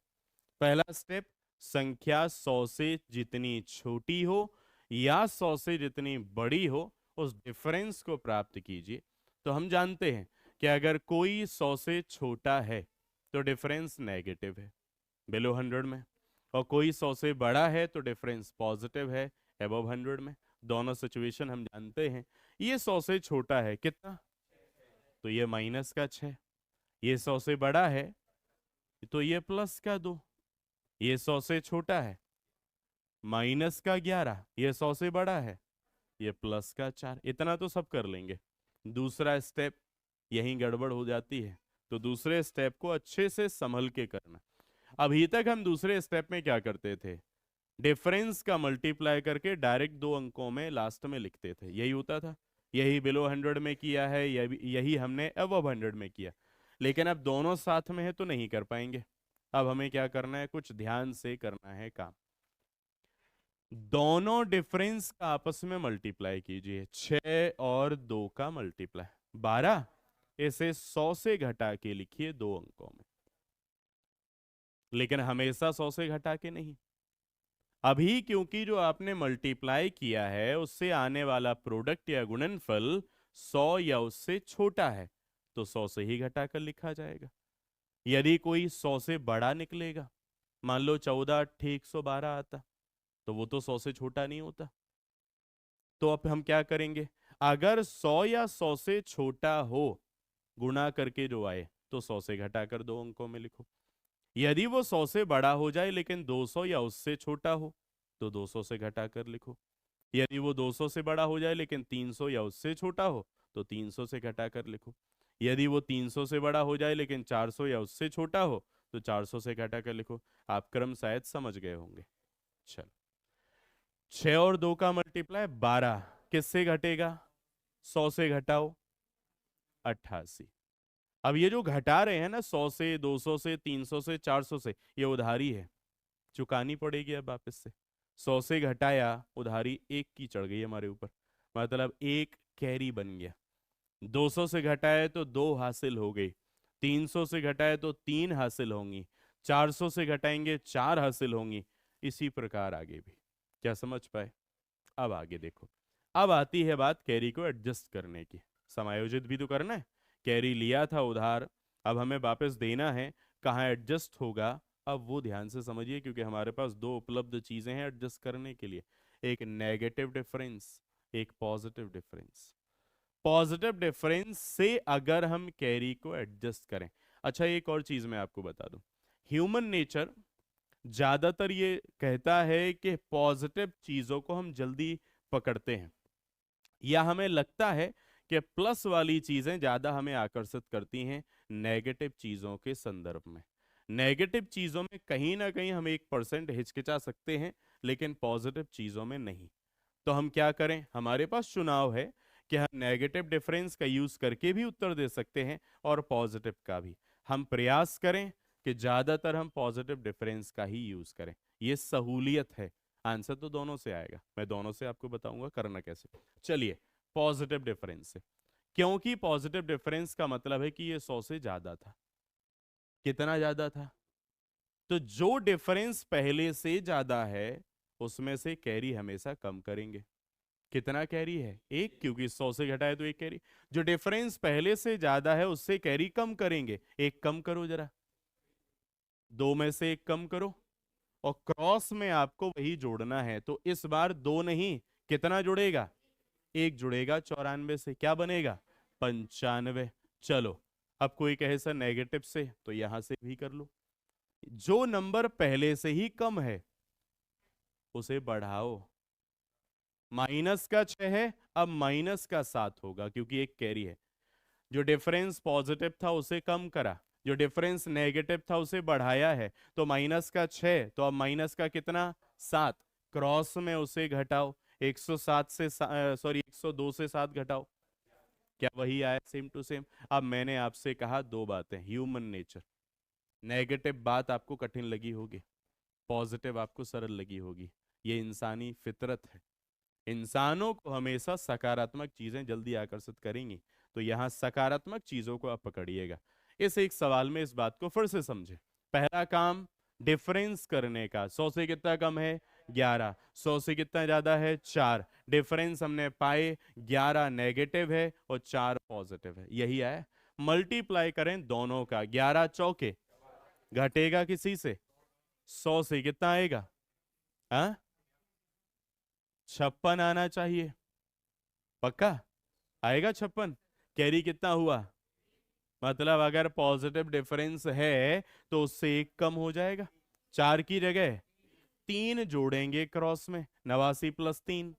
पहला स्टेप, संख्या 100 से जितनी छोटी हो या 100 से जितनी बड़ी हो, उस डिफरेंस को प्राप्त कीजिए। तो हम जानते हैं कि अगर कोई 100 से छोटा है तो डिफरेंस नेगेटिव है बिलो 100 में, और कोई 100 से बड़ा है तो डिफरेंस पॉजिटिव है अबव 100 में। दोनों सिचुएशन हम जानते हैं। ये 100 से छोटा है कितना, तो ये माइनस का 6। ये 100 से बड़ा है तो ये प्लस का 2। ये 100 से छोटा है, माइनस का 11। ये 100 से बड़ा है, ये प्लस का 4। इतना तो सब कर लेंगे। दूसरा स्टेप, यहीं गड़बड़ हो जाती है, तो दूसरे स्टेप को अच्छे से संभल के करना। अभी तक हम दूसरे स्टेप में क्या करते थे, डिफरेंस का मल्टीप्लाई करके डायरेक्ट दो अंकों में लास्ट में लिखते थे, यही होता था। यही बिलो 100 में किया है, यही हमने अबव 100 में किया। लेकिन अब दोनों साथ में है तो नहीं कर पाएंगे। अब हमें क्या करना है, कुछ ध्यान से करना है काम। दोनों डिफरेंस का आपस में मल्टीप्लाई कीजिए। 6 और 2 का मल्टीप्लाई 12। इसे 100 से घटा के लिखिए दो अंकों में, लेकिन हमेशा 100 से घटा के नहीं। अभी क्योंकि जो आपने मल्टीप्लाई किया है उससे आने वाला प्रोडक्ट या गुणनफल 100 या उससे छोटा है, तो 100 से ही घटाकर लिखा जाएगा। यदि कोई 100 से बड़ा निकलेगा, मान लो 14 8 112 आता, तो वो तो 100 से छोटा नहीं होता। तो अब हम क्या करेंगे, अगर 100 या 100 से छोटा हो, गुणा करके जो आए तो 100 से घटाकर दो अंकों में लिखो। यदि वो 100 से बड़ा हो जाए लेकिन 200 या उससे छोटा हो, तो 200 से घटाकर लिखो। यदि वो 200 से बड़ा हो जाए लेकिन 300 या उससे छोटा हो, तो 300 से घटाकर लिखो। यदि वो 300 से बड़ा हो जाए लेकिन 400 या उससे छोटा हो, तो 400 से घटाकर लिखो। आप क्रम शायद समझ गए होंगे। चलो, 6 और 2 का मल्टीप्लाई 12 किससे घटेगा, 100 से घटाओ 88। अब ये जो घटा रहे हैं ना, 100 से 200 से 300 से 400 से, ये उधारी है, चुकानी पड़ेगी अब वापस से। 100 से घटाया, उधारी एक की चढ़ गई हमारे ऊपर, मतलब एक कैरी बन गया। 200 से घटाए तो दो हासिल हो गई, 300 से घटाए तो तीन हासिल होंगी, 400 से घटाएंगे चार हासिल होंगी। इसी प्रकार आगे भी। क्या समझ पाए? अब आगे देखो, अब आती है बात कैरी को एडजस्ट करने की। समायोजित भी तो करना है, कैरी लिया था उधार, अब हमें वापस देना है, कहाँ एडजस्ट होगा। अब वो ध्यान से समझिए, क्योंकि हमारे पास दो उपलब्ध चीजें हैं एडजस्ट करने के लिए, एक नेगेटिव डिफरेंस, एक पॉजिटिव डिफरेंस। पॉजिटिव डिफरेंस से अगर हम कैरी को एडजस्ट करें। अच्छा, एक और चीज मैं आपको बता दूं, ह्यूमन नेचर ज्यादातर ये कहता है कि पॉजिटिव चीजों को हम जल्दी पकड़ते हैं, या हमें लगता है कि प्लस वाली चीजें ज्यादा हमें आकर्षित करती हैं नेगेटिव चीजों के संदर्भ में। नेगेटिव चीजों में कहीं ना कहीं हम 1% हिचकिचा सकते हैं, लेकिन पॉजिटिव चीजों में नहीं। तो हम क्या करें, हमारे पास चुनाव है कि हम नेगेटिव डिफरेंस का यूज करके भी उत्तर दे सकते हैं और पॉजिटिव का भी। हम प्रयास करें कि ज्यादातर हम पॉजिटिव डिफरेंस का ही यूज करें, ये सहूलियत है। आंसर तो दोनों से आएगा, मैं दोनों से आपको बताऊंगा करना कैसे। चलिए, पॉजिटिव डिफरेंस से क्योंकि पॉजिटिव डिफरेंस का मतलब है कि ये 100 से ज्यादा था। कितना ज्यादा था? तो जो डिफरेंस पहले से ज्यादा है उसमें से कैरी हमेशा कम करेंगे। कितना कैरी है? एक, क्योंकि 100 से घटाए तो एक कैरी। जो डिफरेंस पहले से ज्यादा है उससे कैरी कम करेंगे। एक कम करो जरा, दो में से एक कम करो, और क्रॉस में आपको वही जोड़ना है। तो इस बार दो नहीं, कितना जुड़ेगा? एक जुड़ेगा 94 से, क्या बनेगा? 95। चलो, अब कोई कहे सर नेगेटिव से, तो यहां से भी कर लो। जो नंबर पहले से ही कम है उसे बढ़ाओ। माइनस का 6 है, अब माइनस का 7 होगा क्योंकि एक कैरी है। जो डिफरेंस पॉजिटिव था उसे कम करा, जो डिफरेंस नेगेटिव था उसे बढ़ाया है। तो माइनस का 6, तो अब माइनस का कितना? 7। क्रॉस में उसे घटाओ, 107 से, सॉरी 102 से 7 घटाओ, क्या वही आया? Same to same. अब मैंने आपसे कहा दो बातें, ह्यूमन नेचर। नेगेटिव बात आपको कठिन लगी होगी, पॉजिटिव आपको सरल लगी होगी। ये इंसानी फितरत है। इंसानों को हमेशा सकारात्मक चीजें जल्दी आकर्षित करेंगी। तो यहां सकारात्मक चीजों को आप पकड़िएगा। इस एक सवाल में इस बात को फिर से समझे। पहला काम डिफरेंस करने का, 100 से कितना कम है? 11। 100 से कितना ज्यादा है? 4। डिफरेंस हमने पाए, 11 नेगेटिव है और 4 पॉजिटिव है, यही है। मल्टीप्लाई करें दोनों का, 11 चौके, घटेगा किसी से? 100 से कितना आएगा? हाँ, 56 आना चाहिए। पक्का आएगा 56? कैरी कितना हुआ? मतलब अगर पॉजिटिव डिफरेंस है तो उससे एक कम हो जाएगा। 4 की जगह 3 जोड़ेंगे क्रॉस में, 89 प्लस 3।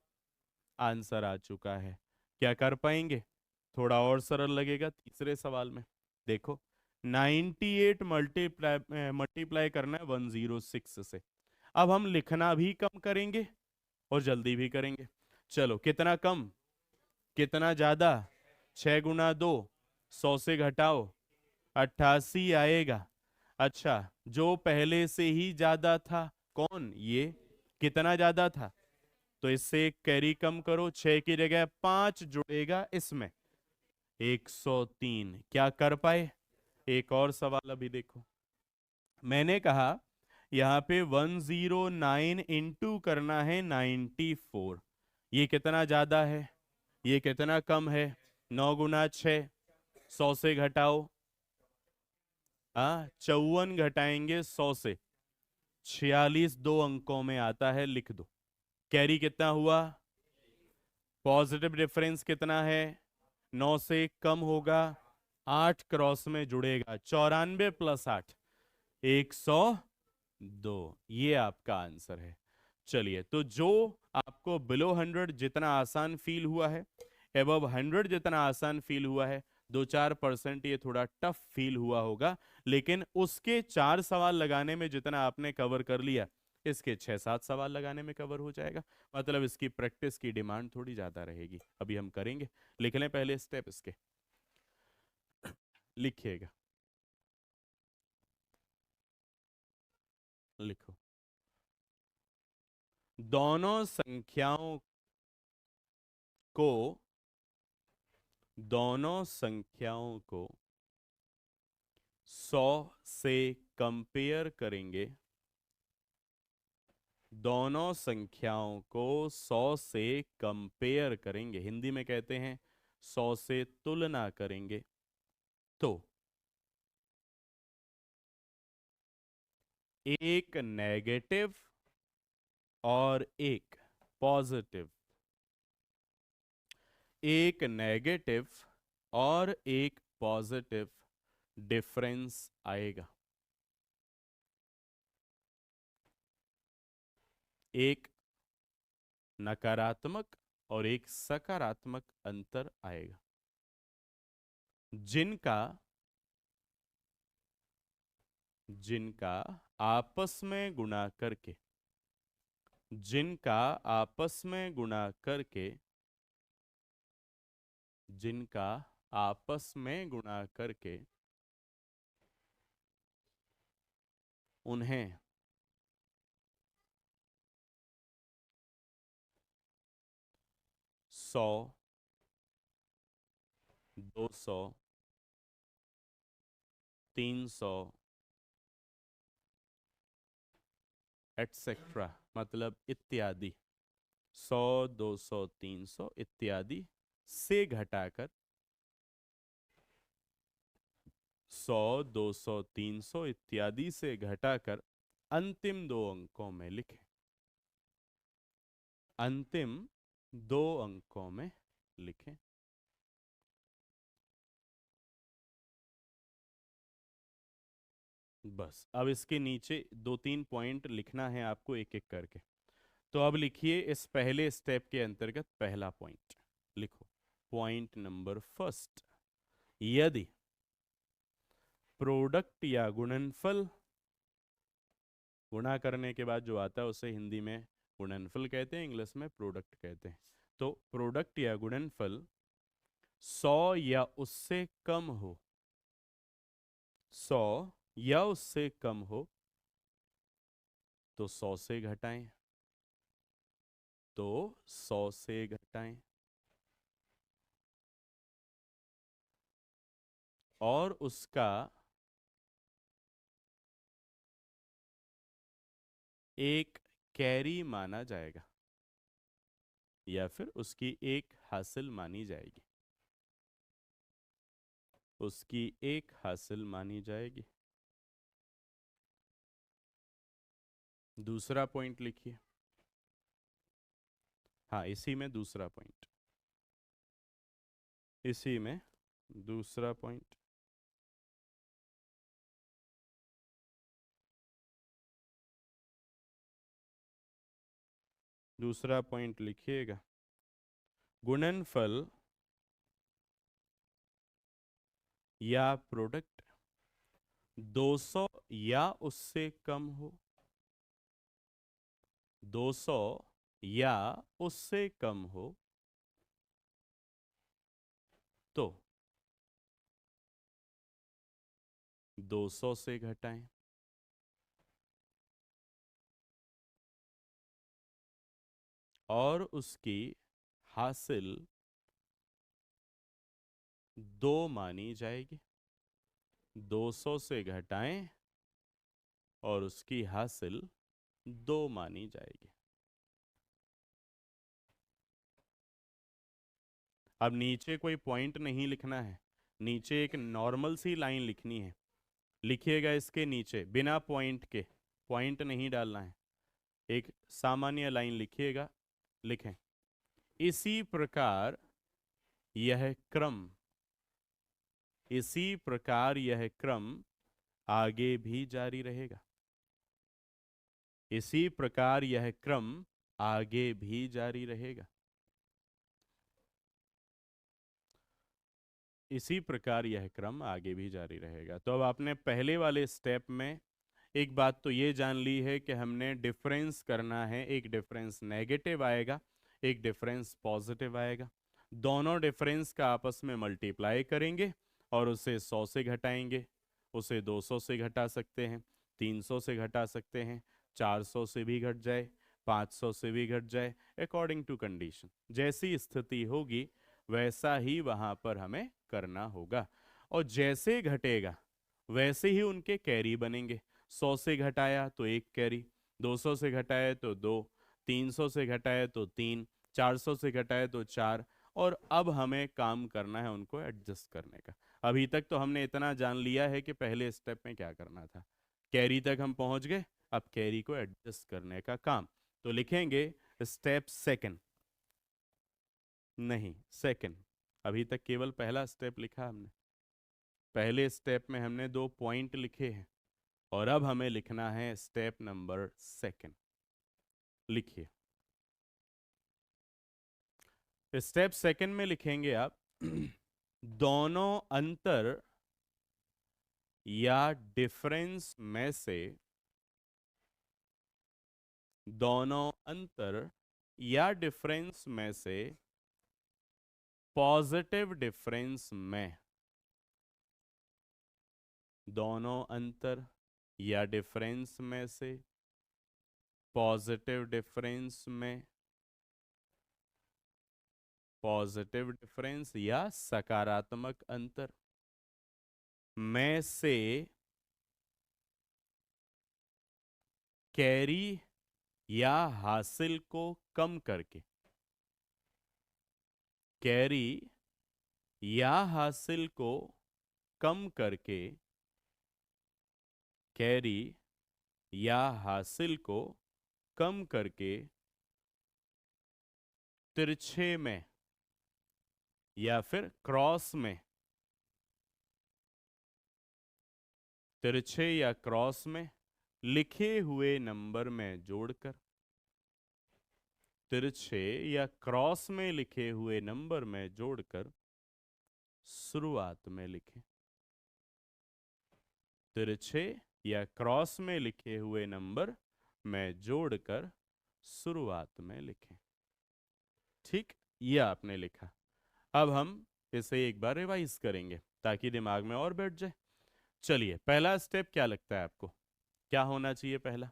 आंसर आ चुका है। क्या कर पाएंगे? थोड़ा और सरल लगेगा तीसरे सवाल में। देखो, 98 मल्टीप्लाई मल्टीप्लाई करना है 106 से। अब हम लिखना भी कम करेंगे और जल्दी भी करेंगे। चलो, कितना कम कितना ज्यादा? 6 गुना 2, 100 से घटाओ, 88 आएगा। अच्छा, जो पहले से ही ज्यादा था, कौन? ये। कितना ज्यादा था? तो इससे एक कैरी कम करो, 6 की जगह 5 जुड़ेगा इसमें, 103। क्या कर पाए? एक और सवाल अभी देखो। मैंने कहा यहाँ पे 109 इंटू करना है 94। ये कितना ज्यादा है, ये कितना कम है? 9 गुना 6, 100 से घटाओ। 54 घटाएंगे 100 से, 46 दो अंकों में आता है, लिख दो। कैरी कितना हुआ? पॉजिटिव डिफरेंस कितना है? 9 से कम होगा, 8 क्रॉस में जुड़ेगा, 94 प्लस 8, 102। ये आपका आंसर है। चलिए, तो जो आपको बिलो 100 जितना आसान फील हुआ है, एबव 100 जितना आसान फील हुआ है, 2-4% ये थोड़ा टफ फील हुआ होगा, लेकिन उसके 4 सवाल लगाने में जितना आपने कवर कर लिया, इसके 6-7 सवाल लगाने में कवर हो जाएगा। मतलब इसकी प्रैक्टिस की डिमांड थोड़ी ज्यादा रहेगी। अभी हम करेंगे, लिख लें पहले स्टेप इसके, लिखिएगा, लिखो। दोनों संख्याओं को दोनों संख्याओं को 100 से कंपेयर करेंगे। दोनों संख्याओं को 100 से कंपेयर करेंगे, हिंदी में कहते हैं 100 से तुलना करेंगे। तो एक नेगेटिव और एक पॉजिटिव, एक नेगेटिव और एक पॉजिटिव डिफरेंस आएगा। एक नकारात्मक और एक सकारात्मक अंतर आएगा, जिनका जिनका आपस में गुणा करके जिनका आपस में गुणा करके जिनका आपस में गुणा करके उन्हें 100 200, 300 एटसेट्रा, मतलब इत्यादि, 100, 200, 300 इत्यादि से घटाकर 100, 200, 300 इत्यादि से घटाकर अंतिम दो अंकों में लिखें। अंतिम दो अंकों में लिखें। बस अब इसके नीचे दो तीन पॉइंट लिखना है आपको एक एक करके। तो अब लिखिए इस पहले स्टेप के अंतर्गत पहला पॉइंट लिखो। पॉइंट नंबर फर्स्ट, यदि प्रोडक्ट या गुणनफल, गुणा करने के बाद जो आता है उसे हिंदी में गुणनफल कहते हैं, इंग्लिश में प्रोडक्ट कहते हैं। तो प्रोडक्ट या गुणनफल 100 या उससे कम हो, 100 या उससे कम हो तो 100 से घटाएं, तो 100 से घटाएं, और उसका एक कैरी माना जाएगा या फिर उसकी एक हासिल मानी जाएगी, उसकी एक हासिल मानी जाएगी। दूसरा पॉइंट लिखिए। हाँ, इसी में दूसरा पॉइंट, इसी में दूसरा पॉइंट। दूसरा पॉइंट लिखिएगा, गुणनफल या प्रोडक्ट 200 या उससे कम हो, 200 या उससे कम हो तो 200 से घटाएं, और उसकी हासिल 2 मानी जाएगी। 200 से घटाएं और उसकी हासिल 2 मानी जाएगी। अब नीचे कोई पॉइंट नहीं लिखना है, नीचे एक नॉर्मल सी लाइन लिखनी है। लिखिएगा इसके नीचे बिना पॉइंट के, पॉइंट नहीं डालना है, एक सामान्य लाइन लिखिएगा। लिखें, इसी प्रकार यह क्रम, इसी प्रकार यह क्रम आगे भी जारी रहेगा, इसी प्रकार यह क्रम आगे भी जारी रहेगा, इसी प्रकार यह क्रम आगे भी जारी रहेगा। तो अब आपने पहले वाले स्टेप में एक बात तो ये जान ली है कि हमने डिफरेंस करना है, एक डिफरेंस नेगेटिव आएगा, एक डिफरेंस पॉजिटिव आएगा। दोनों डिफरेंस का आपस में मल्टीप्लाई करेंगे और उसे 100 से घटाएंगे, उसे 200 से घटा सकते हैं, 300 से घटा सकते हैं, 400 से भी घट जाए, 500 से भी घट जाए, अकॉर्डिंग टू कंडीशन। जैसी स्थिति होगी वैसा ही वहां पर हमें करना होगा, और जैसे घटेगा वैसे ही उनके कैरी बनेंगे। 100 से घटाया तो एक कैरी, 200 से घटाया तो दो, 300 से घटाया तो तीन, 400 से घटाया तो चार, और अब हमें काम करना है उनको एडजस्ट करने का। अभी तक तो हमने इतना जान लिया है कि पहले स्टेप में क्या करना था, कैरी तक हम पहुंच गए, अब कैरी को एडजस्ट करने का काम। तो लिखेंगे स्टेप सेकंड, नहीं सेकंड, अभी तक केवल पहला स्टेप लिखा हमने। पहले स्टेप में हमने दो पॉइंट लिखे हैं और अब हमें लिखना है स्टेप नंबर सेकंड। लिखिए, स्टेप सेकंड में लिखेंगे आप दोनों अंतर या डिफरेंस में से, दोनों अंतर या डिफरेंस में से पॉजिटिव डिफरेंस में, दोनों अंतर या डिफरेंस में से पॉजिटिव डिफरेंस में, पॉजिटिव डिफरेंस या सकारात्मक अंतर में से कैरी या हासिल को कम करके, कैरी या हासिल को कम करके, कैरी या हासिल को कम करके तिरछे में या फिर क्रॉस में, तिरछे या क्रॉस में लिखे हुए नंबर में जोड़कर, तिरछे या क्रॉस में लिखे हुए नंबर में जोड़कर शुरुआत में लिखें। तिरछे या क्रॉस में लिखे हुए नंबर में जोड़कर शुरुआत में लिखें। ठीक, ये आपने लिखा। अब हम इसे एक बार रिवाइज करेंगे ताकि दिमाग में और बैठ जाए। चलिए, पहला स्टेप क्या लगता है आपको, क्या होना चाहिए? पहला,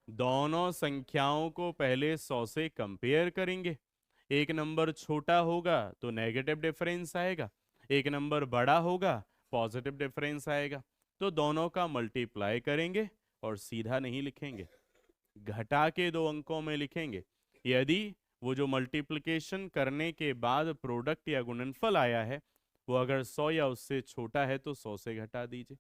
दोनों संख्याओं को पहले 100 से कंपेयर करेंगे। एक नंबर छोटा होगा तो नेगेटिव डिफरेंस आएगा, एक नंबर बड़ा होगा पॉजिटिव डिफरेंस आएगा। तो दोनों का मल्टीप्लाई करेंगे और सीधा नहीं लिखेंगे, घटा के दो अंकों में लिखेंगे। यदि वो जो मल्टीप्लिकेशन करने के बाद प्रोडक्ट या गुणनफल आया है वो अगर 100 या उससे छोटा है तो 100 से घटा दीजिए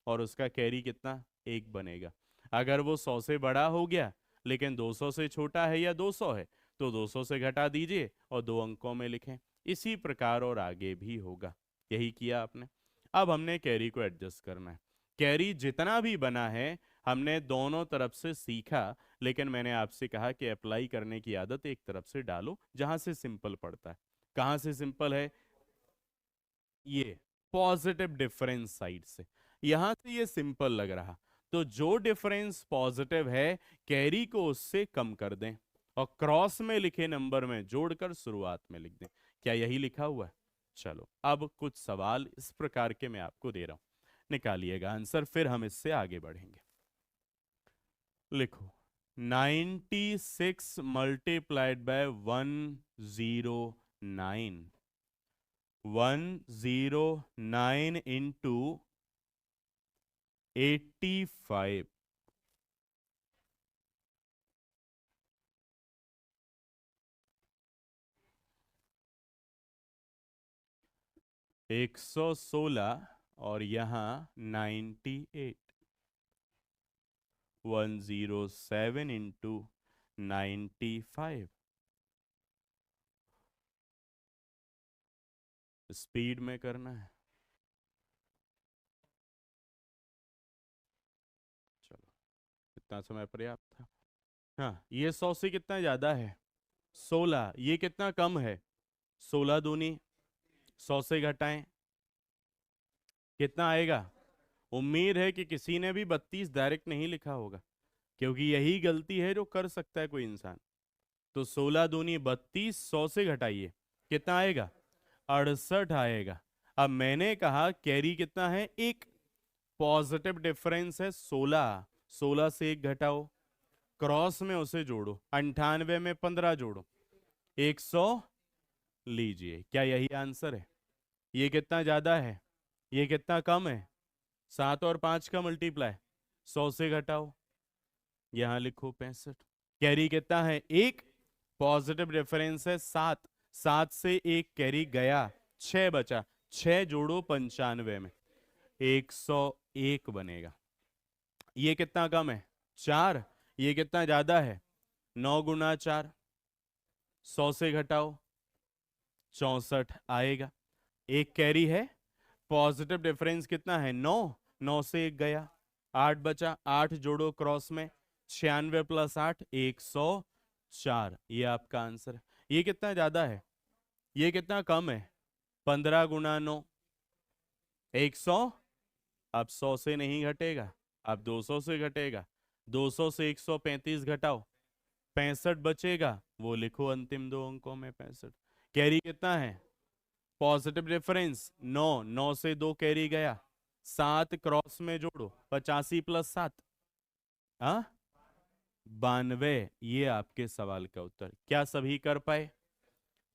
और उसका कैरी कितना? 1 बनेगा। अगर वो 100 से बड़ा हो गया लेकिन 200 से छोटा है या 200 है तो 200 से घटा दीजिए और दो अंकों में लिखें। इसी प्रकार और आगे भी होगा। यही किया आपने। अब हमने कैरी को एडजस्ट करना है। कैरी जितना भी बना है हमने दोनों तरफ से सीखा, लेकिन मैंने आपसे कहा कि अप्लाई करने की आदत एक तरफ से डालो जहां से सिंपल पड़ता है। कहां से सिंपल है? ये पॉजिटिव डिफरेंस साइड से, यहां से ये सिंपल लग रहा। तो जो डिफरेंस पॉजिटिव है कैरी को उससे कम कर दें और क्रॉस में लिखे नंबर में जोड़कर शुरुआत में लिख दें। क्या यही लिखा हुआ है? चलो, अब कुछ सवाल इस प्रकार के मैं आपको दे रहा हूं, निकालिएगा आंसर, फिर हम इससे आगे बढ़ेंगे। लिखो 96 मल्टीप्लाइड बाय 109, 109 इंटू 85, 116 और यहाँ 98, 107 इंटू 95। स्पीड में करना है। चलो, इतना समय पर्याप्त था। हाँ, ये 100 से कितना ज्यादा है? 16। ये कितना कम है? 16 दूनी 100 से घटाएं, कितना आएगा? उम्मीद है कि किसी ने भी 32 डायरेक्ट नहीं लिखा होगा, क्योंकि यही गलती है जो कर सकता है कोई इंसान। तो 16 दूनी 32, 100 से घटाइए, कितना आएगा? 68 आएगा। अब मैंने कहा कैरी कितना है? 1। पॉजिटिव डिफरेंस है 16, 16 से 1 घटाओ, क्रॉस में उसे जोड़ो, 98 में 15 जोड़ो, 100 लीजिए। क्या यही आंसर है? ये कितना ज्यादा है, ये कितना कम है? 7 और 5 का मल्टीप्लाई, 100 से घटाओ, यहां लिखो 65। कैरी कितना है? 1। पॉजिटिव डिफरेंस है 7, 7 से 1 कैरी गया, 6 बचा, 6 जोड़ो 95 में, 101 बनेगा। ये कितना कम है? 4। ये कितना ज्यादा है? 9 गुना 4, 100 से घटाओ, 64 आएगा। एक कैरी है, पॉजिटिव डिफरेंस कितना है? 9, 9 से 1 गया, 8 बचा, 8 जोड़ो क्रॉस में, 96 प्लस 8 104। ये आपका आंसर है। ये कितना ज्यादा है, ये कितना कम है? 15 गुना 9, 100। अब 100 से नहीं घटेगा, अब 200 से घटेगा, 200 से 135 घटाओ, 65 बचेगा, वो लिखो अंतिम दो अंकों में 65। कैरी कितना है? पॉजिटिव डिफरेंस 9, 9 से 2 कैरी गया, 7 क्रॉस में जोड़ो, 85 प्लस 7, हाँ 92। ये आपके सवाल का उत्तर। क्या सभी कर पाए?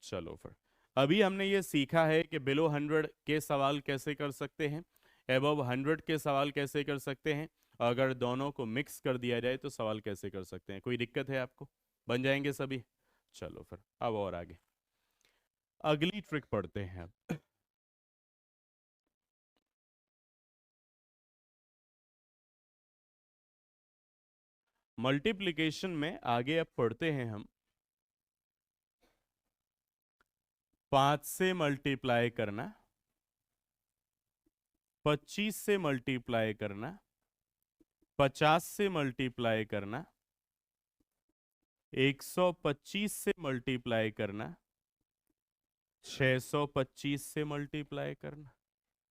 चलो फिर अभी हमने ये सीखा है कि बिलो 100 के सवाल कैसे कर सकते हैं, एबव 100 के सवाल कैसे कर सकते हैं, अगर दोनों को मिक्स कर दिया जाए तो सवाल कैसे कर सकते हैं। कोई दिक्कत है आपको? बन जाएंगे सभी? चलो फिर अब और आगे अगली ट्रिक पढ़ते हैं अब। मल्टीप्लिकेशन में आगे अब पढ़ते हैं हम 5 से मल्टीप्लाई करना, 25 से मल्टीप्लाई करना, 50 से मल्टीप्लाई करना, 125 से मल्टीप्लाई करना, 625 से मल्टीप्लाई करना।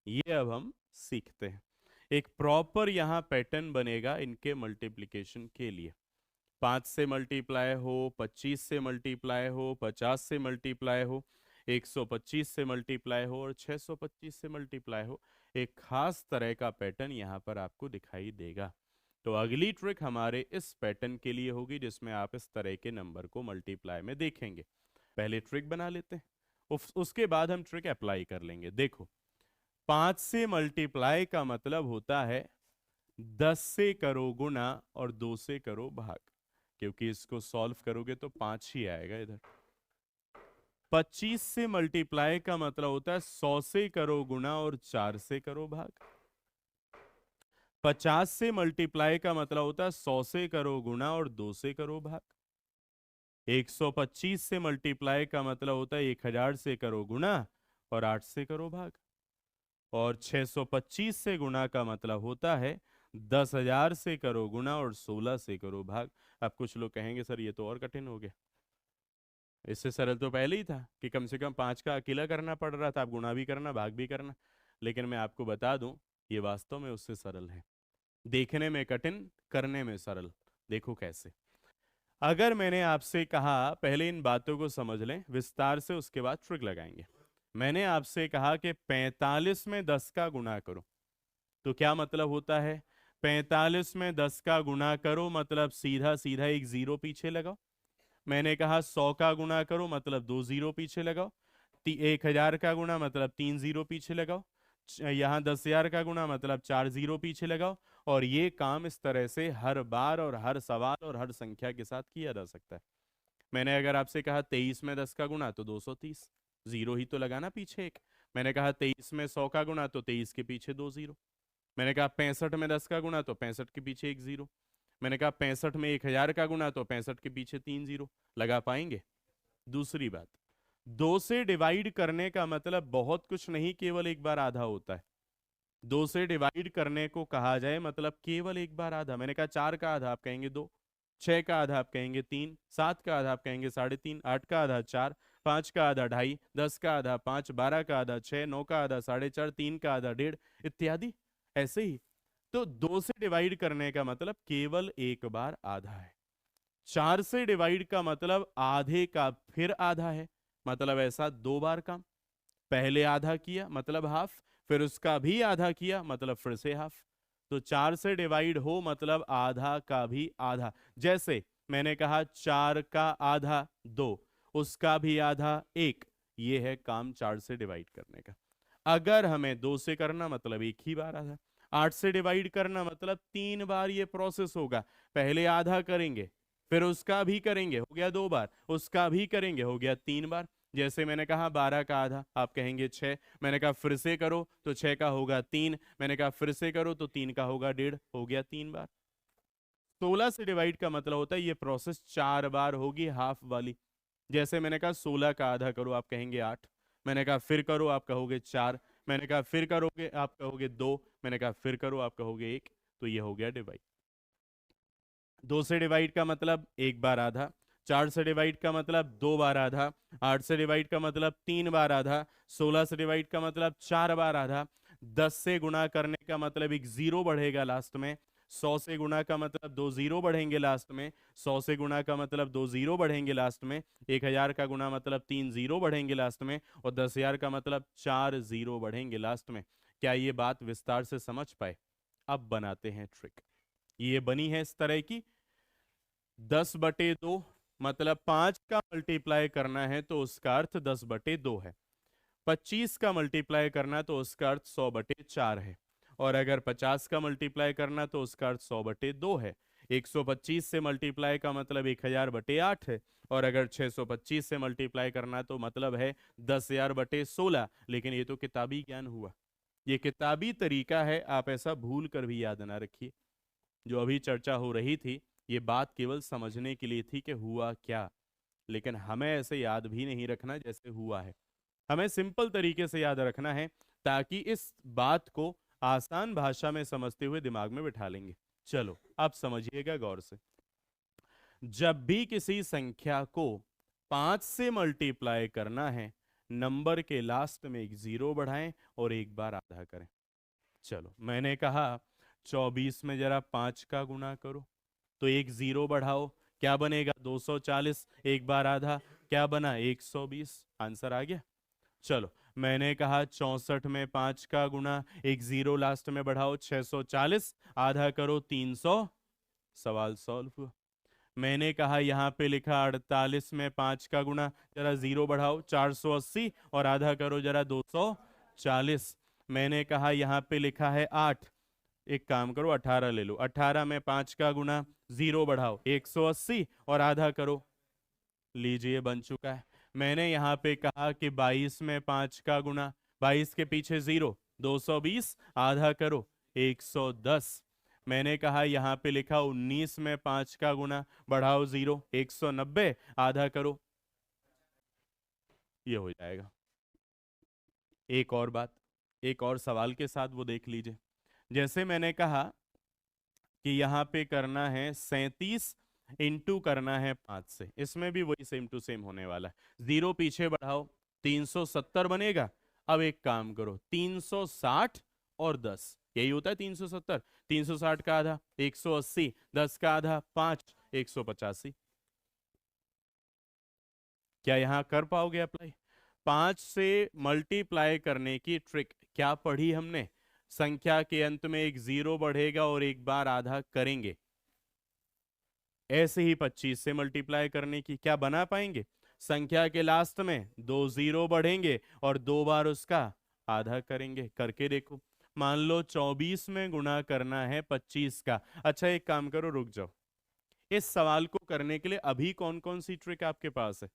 ये अब हम सीखते हैं। एक प्रॉपर यहाँ पैटर्न बनेगा इनके मल्टीप्लिकेशन के लिए। 5 से मल्टीप्लाई हो, 25 से मल्टीप्लाई हो, 50 से मल्टीप्लाई हो, 125 से मल्टीप्लाई हो और 625 से मल्टीप्लाई हो, एक खास तरह का पैटर्न यहाँ पर आपको दिखाई देगा। तो अगली ट्रिक हमारे इस पैटर्न के लिए होगी जिसमें आप इस तरह के नंबर को मल्टीप्लाई में देखेंगे। पहले ट्रिक बना लेते हैं, उसके बाद हम ट्रिक अप्लाई कर लेंगे। देखो 5 से मल्टीप्लाई का मतलब होता है 10 से करो गुना और 2 से करो भाग, क्योंकि इसको सॉल्व करोगे तो 5 ही आएगा इधर। 25 से मल्टीप्लाई का मतलब होता है 100 से करो गुना और 4 से करो भाग। 50 से मल्टीप्लाई का मतलब होता है 100 से करो गुना और 2 से करो भाग। 125 से मल्टीप्लाई का मतलब होता है 1000 से करो गुना और 8 से करो भाग। और 625 से गुना का मतलब होता है 10,000 से करो गुना और 16 से करो भाग। अब कुछ लोग कहेंगे सर ये तो और कठिन हो गया, इससे सरल तो पहले ही था कि कम से कम 5 का अकेला करना पड़ रहा था, आप गुणा भी करना भाग भी करना। लेकिन मैं आपको बता दूं ये वास्तव में उससे सरल है। देखने में कठिन, करने में सरल। देखो कैसे। अगर मैंने आपसे कहा, पहले इन बातों को समझ लें विस्तार से, उसके बाद ट्रिक लगाएंगे। मैंने आपसे कहा कि 45 में 10 का गुणा करो, तो क्या मतलब होता है? 45 में 10 का गुणा करो मतलब सीधा सीधा एक जीरो पीछे लगाओ। मैंने कहा 100 का गुणा करो मतलब 2 जीरो पीछे लगाओ। 1000 का गुणा मतलब 3 जीरो पीछे लगाओ। यहाँ 10,000 का गुणा मतलब 4 जीरो पीछे लगाओ। और ये काम इस तरह से हर बार और हर सवाल और हर संख्या के साथ किया जा सकता है। मैंने अगर आपसे कहा 23 में 10 का गुणा तो 230, जीरो ही तो लगाना पीछे एक। मैंने कहा 23 में 100 का गुणा तो 23 के पीछे 2 जीरो। मैंने कहा 65 में 10 का गुणा तो 65 के पीछे एक जीरो। मैंने कहा 65 में 1000 का गुणा तो 65 के पीछे 3 जीरो। लगा पाएंगे? दूसरी बात, 2 से डिवाइड करने का मतलब बहुत कुछ नहीं, केवल एक बार आधा होता है। 2 से डिवाइड करने को कहा जाए मतलब केवल एक बार आधा। मैंने कहा 4 का आधा आप कहेंगे 2, 6 का आधा आप कहेंगे 3, 7 का आधा आप कहेंगे 3.5, 8 का आधा 4, 5 का आधा 2.5, 10 का आधा 5, 12 का आधा 6, 9 का आधा 4.5, 3 का आधा 1.5 इत्यादि। ऐसे ही तो 2 से डिवाइड करने का मतलब केवल एक बार आधा है। 4 से डिवाइड का मतलब आधे का फिर आधा है, मतलब ऐसा 2 बार काम। पहले आधा किया मतलब हाफ, फिर उसका भी आधा किया मतलब फिर से हाफ। तो 4 से डिवाइड हो मतलब आधा का भी आधा। जैसे मैंने कहा 4 का आधा 2, उसका भी आधा 1। ये है काम 4 से डिवाइड करने का। अगर हमें 2 से करना मतलब एक ही बार आधा। 8 से डिवाइड करना मतलब 3 बार ये प्रोसेस होगा। पहले आधा करेंगे, फिर उसका भी करेंगे, हो गया 2 बार, उसका भी करेंगे, हो गया 3 बार। जैसे मैंने कहा 12 का आधा आप कहेंगे 6, मैंने कहा फिर से करो तो 6 का होगा 3, मैंने कहा फिर से करो तो 3 का होगा 1.5, हो गया 3 बार। 16 से डिवाइड का मतलब होता है ये प्रोसेस 4 बार होगी हाफ वाली। जैसे मैंने कहा 16 का आधा करो आप कहेंगे 8, मैंने कहा फिर करो आप कहोगे 4, मैंने कहा फिर करोगे आप कहोगे 2, मैंने कहा फिर करो आप कहोगे 1। तो ये हो गया डिवाइड। 2 से डिवाइड का मतलब एक बार आधा, 4 से डिवाइड का मतलब 2 बार आधा, 8 से डिवाइड का मतलब 3 बार आधा, 16 से डिवाइड का मतलब 4 बार आधा, 10 से गुणा करने का मतलब एक जीरो बढ़ेगा लास्ट में, 100 से गुणा का मतलब 2 जीरो बढ़ेंगे लास्ट में, 100 से गुणा का मतलब 2 जीरो बढ़ेंगे लास्ट में, 1000 का गुणा मतलब 3 जीरो बढ़ेंगे लास्ट में, और 10,000 का मतलब 4 जीरो बढ़ेंगे लास्ट में। क्या ये बात विस्तार से समझ पाए? अब बनाते हैं ट्रिक। ये बनी है इस तरह की 10/2 मतलब 5 का मल्टीप्लाई करना है तो उसका अर्थ 10/2 है। 25 का मल्टीप्लाई करना तो उसका अर्थ 100/4 है। और अगर 50 का मल्टीप्लाई करना तो उसका अर्थ 100/2 है। 125 से मल्टीप्लाई का मतलब 1000/8 है। और अगर 625 से मल्टीप्लाई करना तो मतलब है 10,000/16। लेकिन ये तो किताबी ज्ञान हुआ, ये किताबी तरीका है, आप ऐसा भूल कर भी याद ना रखिए। जो अभी चर्चा हो रही थी ये बात केवल समझने के लिए थी कि हुआ क्या, लेकिन हमें ऐसे याद भी नहीं रखना जैसे हुआ है। हमें सिंपल तरीके से याद रखना है ताकि इस बात को आसान भाषा में समझते हुए दिमाग में बिठा लेंगे। चलो आप समझिएगा गौर से। जब भी किसी संख्या को 5 से मल्टीप्लाई करना है, नंबर के लास्ट में एक जीरो बढ़ाएं और एक बार आधा करें। चलो मैंने कहा 24 में जरा 5 का गुणा करो, तो एक जीरो बढ़ाओ, क्या बनेगा 240, एक बार आधा, क्या बना 120। आंसर आ गया। चलो मैंने कहा 64 में 5 का गुणा, एक जीरो लास्ट में बढ़ाओ 640, आधा करो 300, सवाल सॉल्व हुआ। मैंने कहा यहाँ पे लिखा 48 में 5 का गुणा, जरा जीरो बढ़ाओ 480 और आधा करो जरा 240। मैंने कहा यहाँ पे लिखा है 8, एक काम करो 18 ले लो, 18 में 5 का गुणा, जीरो बढ़ाओ 180 और आधा करो, लीजिए बन चुका है। मैंने यहाँ पे कहा कि 22 में 5 का गुणा, 22 के पीछे जीरो 220, आधा करो 110। मैंने कहा यहाँ पे लिखा 19 में 5 का गुणा, बढ़ाओ जीरो 190, आधा करो, ये हो जाएगा। एक और बात, एक और सवाल के साथ वो देख लीजिए। जैसे मैंने कहा कि यहाँ पे करना है 37 इंटू करना है 5 से, इसमें भी वही सेम टू सेम होने वाला है। जीरो पीछे बढ़ाओ 370 बनेगा। अब एक काम करो 360 और 10, यही होता है 370। 360 का आधा 180, 10 का आधा 5, 185। क्या यहाँ कर पाओगे अप्लाई? 5 से मल्टीप्लाई करने की ट्रिक क्या पढ़ी हमने? संख्या के अंत में एक जीरो बढ़ेगा और एक बार आधा करेंगे। ऐसे ही 25 से मल्टीप्लाई करने की क्या बना पाएंगे? संख्या के लास्ट में दो जीरो बढ़ेंगे और दो बार उसका आधा करेंगे। करके देखो। मान लो 24 में गुणा करना है 25 का। अच्छा एक काम करो, रुक जाओ। इस सवाल को करने के लिए अभी कौन कौन सी ट्रिक आपके पास है?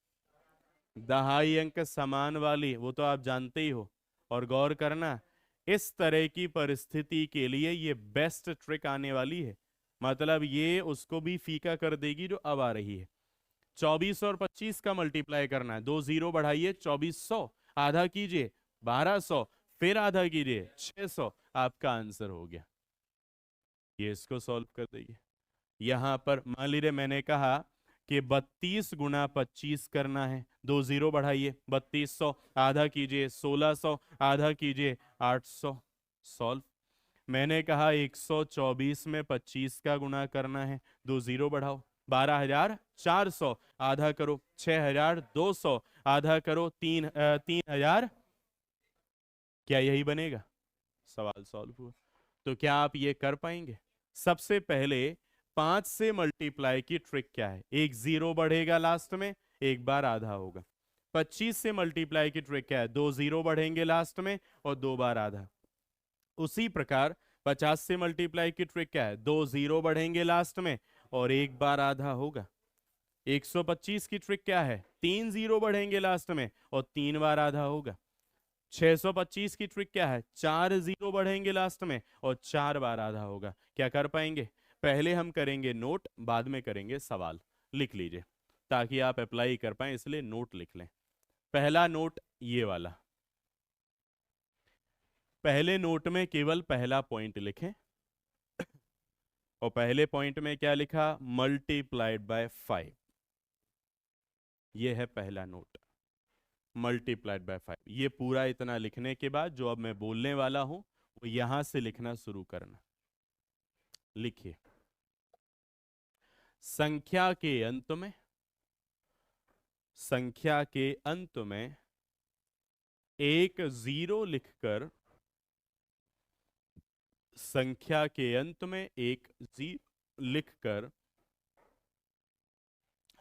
दहाई अंक समान वाली, वो तो आप जानते ही हो। और गौर करना, इस तरह की परिस्थिति के लिए ये बेस्ट ट्रिक आने वाली है। मतलब ये उसको भी फीका कर देगी जो अब आ रही है। 24 और 25 का मल्टीप्लाई करना है, दो जीरो बढ़ाइए 2400, आधा कीजिए 1200, फिर आधा कीजिए 600, आपका आंसर हो गया। ये इसको सॉल्व कर देगी। यहां पर मान लीजिए मैंने कहा कि 32 गुना 25 करना है, दो जीरो बढ़ाइए 3200, आधा कीजिए 1600, आधा कीजिए 800, सॉल्व। मैंने कहा 124 में 25 का गुणा करना है, दो जीरो बढ़ाओ 12,400, आधा करो 6,200, आधा करो 3,000। क्या यही बनेगा? सवाल सॉल्व हुआ। तो क्या आप ये कर पाएंगे? सबसे पहले 5 से मल्टीप्लाई की ट्रिक क्या है? एक जीरो बढ़ेगा लास्ट में, एक बार आधा होगा। 25 से मल्टीप्लाई की ट्रिक क्या है? दो जीरो बढ़ेंगे लास्ट में और दो बार आधा। उसी प्रकार 50 से मल्टीप्लाई की ट्रिक क्या है? दो जीरो बढ़ेंगे लास्ट में और एक बार आधा होगा। 125 की ट्रिक क्या है? तीन जीरो बढ़ेंगे लास्ट में और तीन बार आधा होगा। 625 की ट्रिक क्या है? चार जीरो बढ़ेंगे लास्ट में और चार बार आधा होगा। क्या कर पाएंगे? पहले हम करेंगे नोट, बाद में करेंगे सवाल। लिख लीजिए ताकि आप अप्लाई कर पाए, इसलिए नोट लिख लें। पहला नोट ये वाला, पहले नोट में केवल पहला पॉइंट लिखें और पहले पॉइंट में क्या लिखा? Multiplied by 5। ये है पहला नोट, मल्टीप्लाइड बाय 5। ये पूरा इतना लिखने के बाद जो अब मैं बोलने वाला हूं वो यहां से लिखना शुरू करना। लिखिए, संख्या के अंत में, संख्या के अंत में एक जीरो लिखकर, संख्या के अंत में एक जीरो लिखकर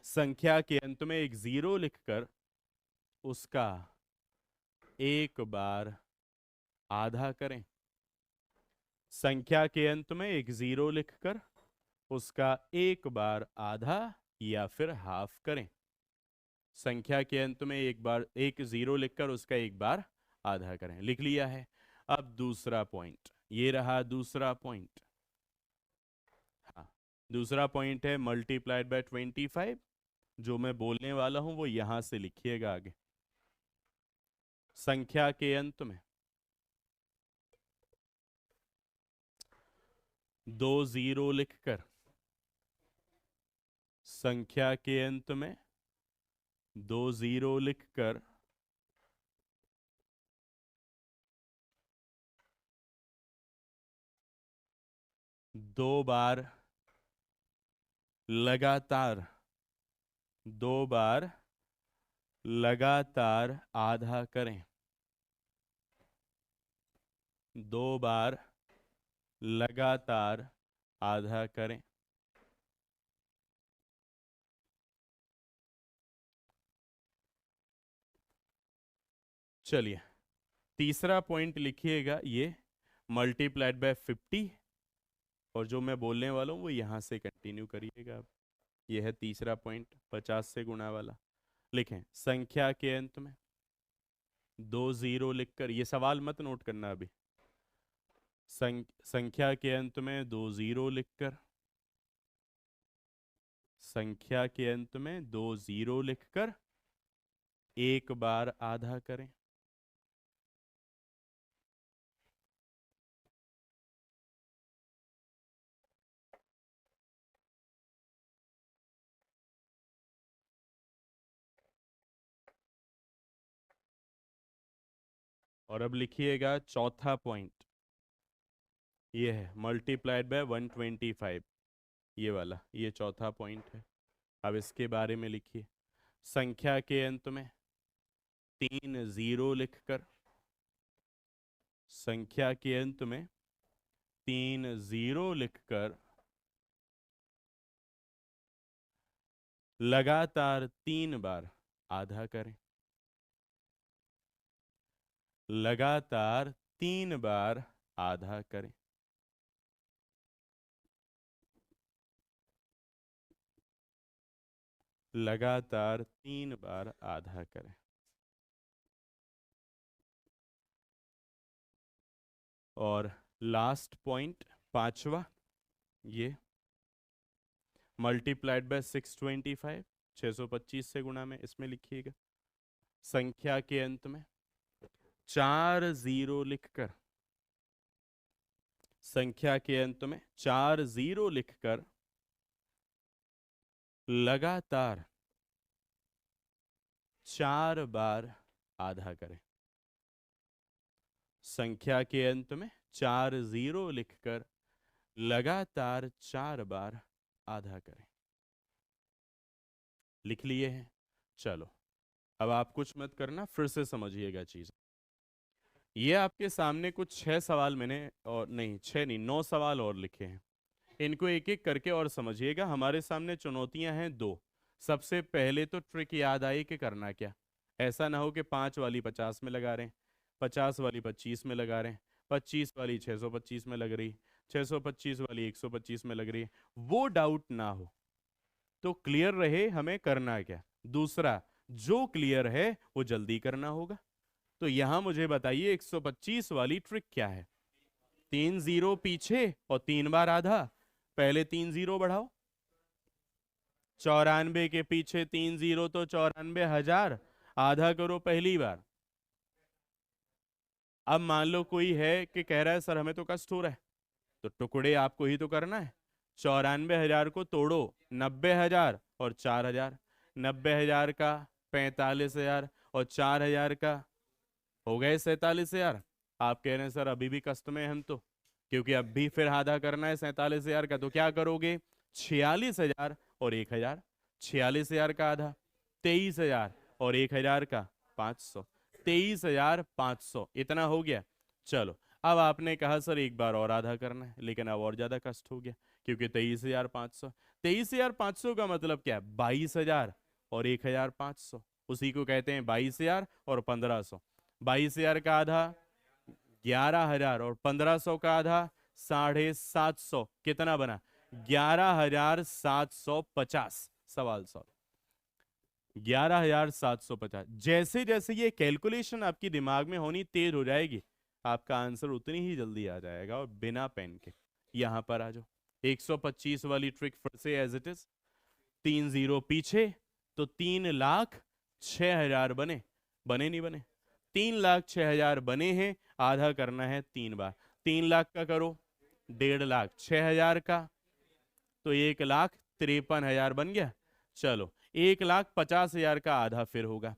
संख्या के अंत में एक जीरो लिखकर उसका एक बार आधा करें। संख्या के अंत में एक जीरो लिखकर उसका एक बार आधा या फिर हाफ करें। संख्या के अंत में एक जीरो लिखकर उसका एक बार आधा करें। लिख लिया है। अब दूसरा पॉइंट, ये रहा दूसरा पॉइंट। हाँ, दूसरा पॉइंट है मल्टीप्लाइड बाय 25। जो मैं बोलने वाला हूं वो यहां से लिखिएगा आगे। संख्या के अंत में दो जीरो लिखकर, संख्या के अंत में दो जीरो लिखकर दो बार लगातार आधा करें। दो बार लगातार आधा करें। चलिए तीसरा पॉइंट लिखिएगा, ये मल्टीप्लाइड बाय 50। और जो मैं बोलने वाला हूँ वो यहाँ से कंटिन्यू करिएगा आप। ये है तीसरा पॉइंट, 50 से गुणा वाला। लिखें संख्या के अंत में दो जीरो लिखकर, ये सवाल मत नोट करना अभी। संख्या के अंत में दो जीरो लिखकर, संख्या के अंत में दो जीरो लिखकर एक बार आधा करें। और अब लिखिएगा चौथा पॉइंट, ये है मल्टीप्लाइड बाय 125। ये वाला, ये चौथा पॉइंट है। अब इसके बारे में लिखिए। संख्या के अंत में तीन जीरो लिखकर, संख्या के अंत में तीन जीरो लिखकर लगातार तीन बार आधा करें। लगातार तीन बार आधा करें। लगातार तीन बार आधा करें। और लास्ट पॉइंट पांचवा, ये मल्टीप्लाइड बाय 625, 625 से गुणा में, इसमें लिखिएगा संख्या के अंत में चार जीरो लिखकर, संख्या के अंत में चार जीरो लिखकर लगातार चार बार आधा करें। संख्या के अंत में चार जीरो लिखकर लगातार चार बार आधा करें। लिख लिए हैं। चलो अब आप कुछ मत करना, फिर से समझिएगा चीज। ये आपके सामने कुछ 6 सवाल मैंने, और नहीं 6 नहीं 9 सवाल और लिखे हैं। इनको एक एक करके और समझिएगा। हमारे सामने चुनौतियां हैं दो। सबसे पहले तो ट्रिक याद आई कि करना क्या। ऐसा ना हो कि 5 वाली 50 में लगा रहे हैं, 50 वाली 25 में लगा रहे हैं, 25 वाली 625 में लग रही, 625 वाली 125 में लग रही है। वो डाउट ना हो, तो क्लियर रहे हमें करना क्या। दूसरा, जो क्लियर है वो जल्दी करना होगा। तो यहां मुझे बताइए 125 वाली ट्रिक क्या है। तीन जीरो पीछे और तीन बार आधा। पहले तीन जीरो बढ़ाओ, 94 के पीछे तीन जीरो तो 94,000, आधा करो पहली बार। अब मान लो कोई है कि कह रहा है सर हमें तो कष्ट हो रहा है, तो टुकड़े आपको ही तो करना है। 94,000 को तोड़ो, 90,000 और 4,000। 90,000 का 45,000 और 4,000 का हो गए 47,000। आप कह रहे हैं सर अभी भी कष्ट में हैं हम तो, क्योंकि अब भी फिर आधा करना है 47,000 का। तो क्या करोगे, 46,000 और 1,000। 46,000 का आधा 23,000 और 1,000 का 500। 23,500 इतना हो गया। चलो अब आपने कहा सर एक बार और आधा करना है, लेकिन अब और ज्यादा कष्ट हो गया, क्योंकि 23,500। 23,500 का मतलब क्या है? 22,000 और 1,500, उसी को कहते हैं 22,000 और 1,500। 22,000 का आधा 11,000 और 1,500 का आधा 750, कितना बना? 11,750। सवाल सॉल्व। 11,750। जैसे जैसे ये कैलकुलेशन आपकी दिमाग में होनी तेज हो जाएगी, आपका आंसर उतनी ही जल्दी आ जाएगा, और बिना पेन के। यहां पर आ जाओ, 125 वाली ट्रिक फिर से एज इट इज। 3 जीरो पीछे, तो 3,06,000 बने। बने नहीं बने? 3,06,000 बने हैं, आधा करना है 3 बार। 3 लाख का करो, 1.5 लाख, 6,000 का तो 1,53,000 बन गया। चलो, 1,50,000 का आधा फिर होगा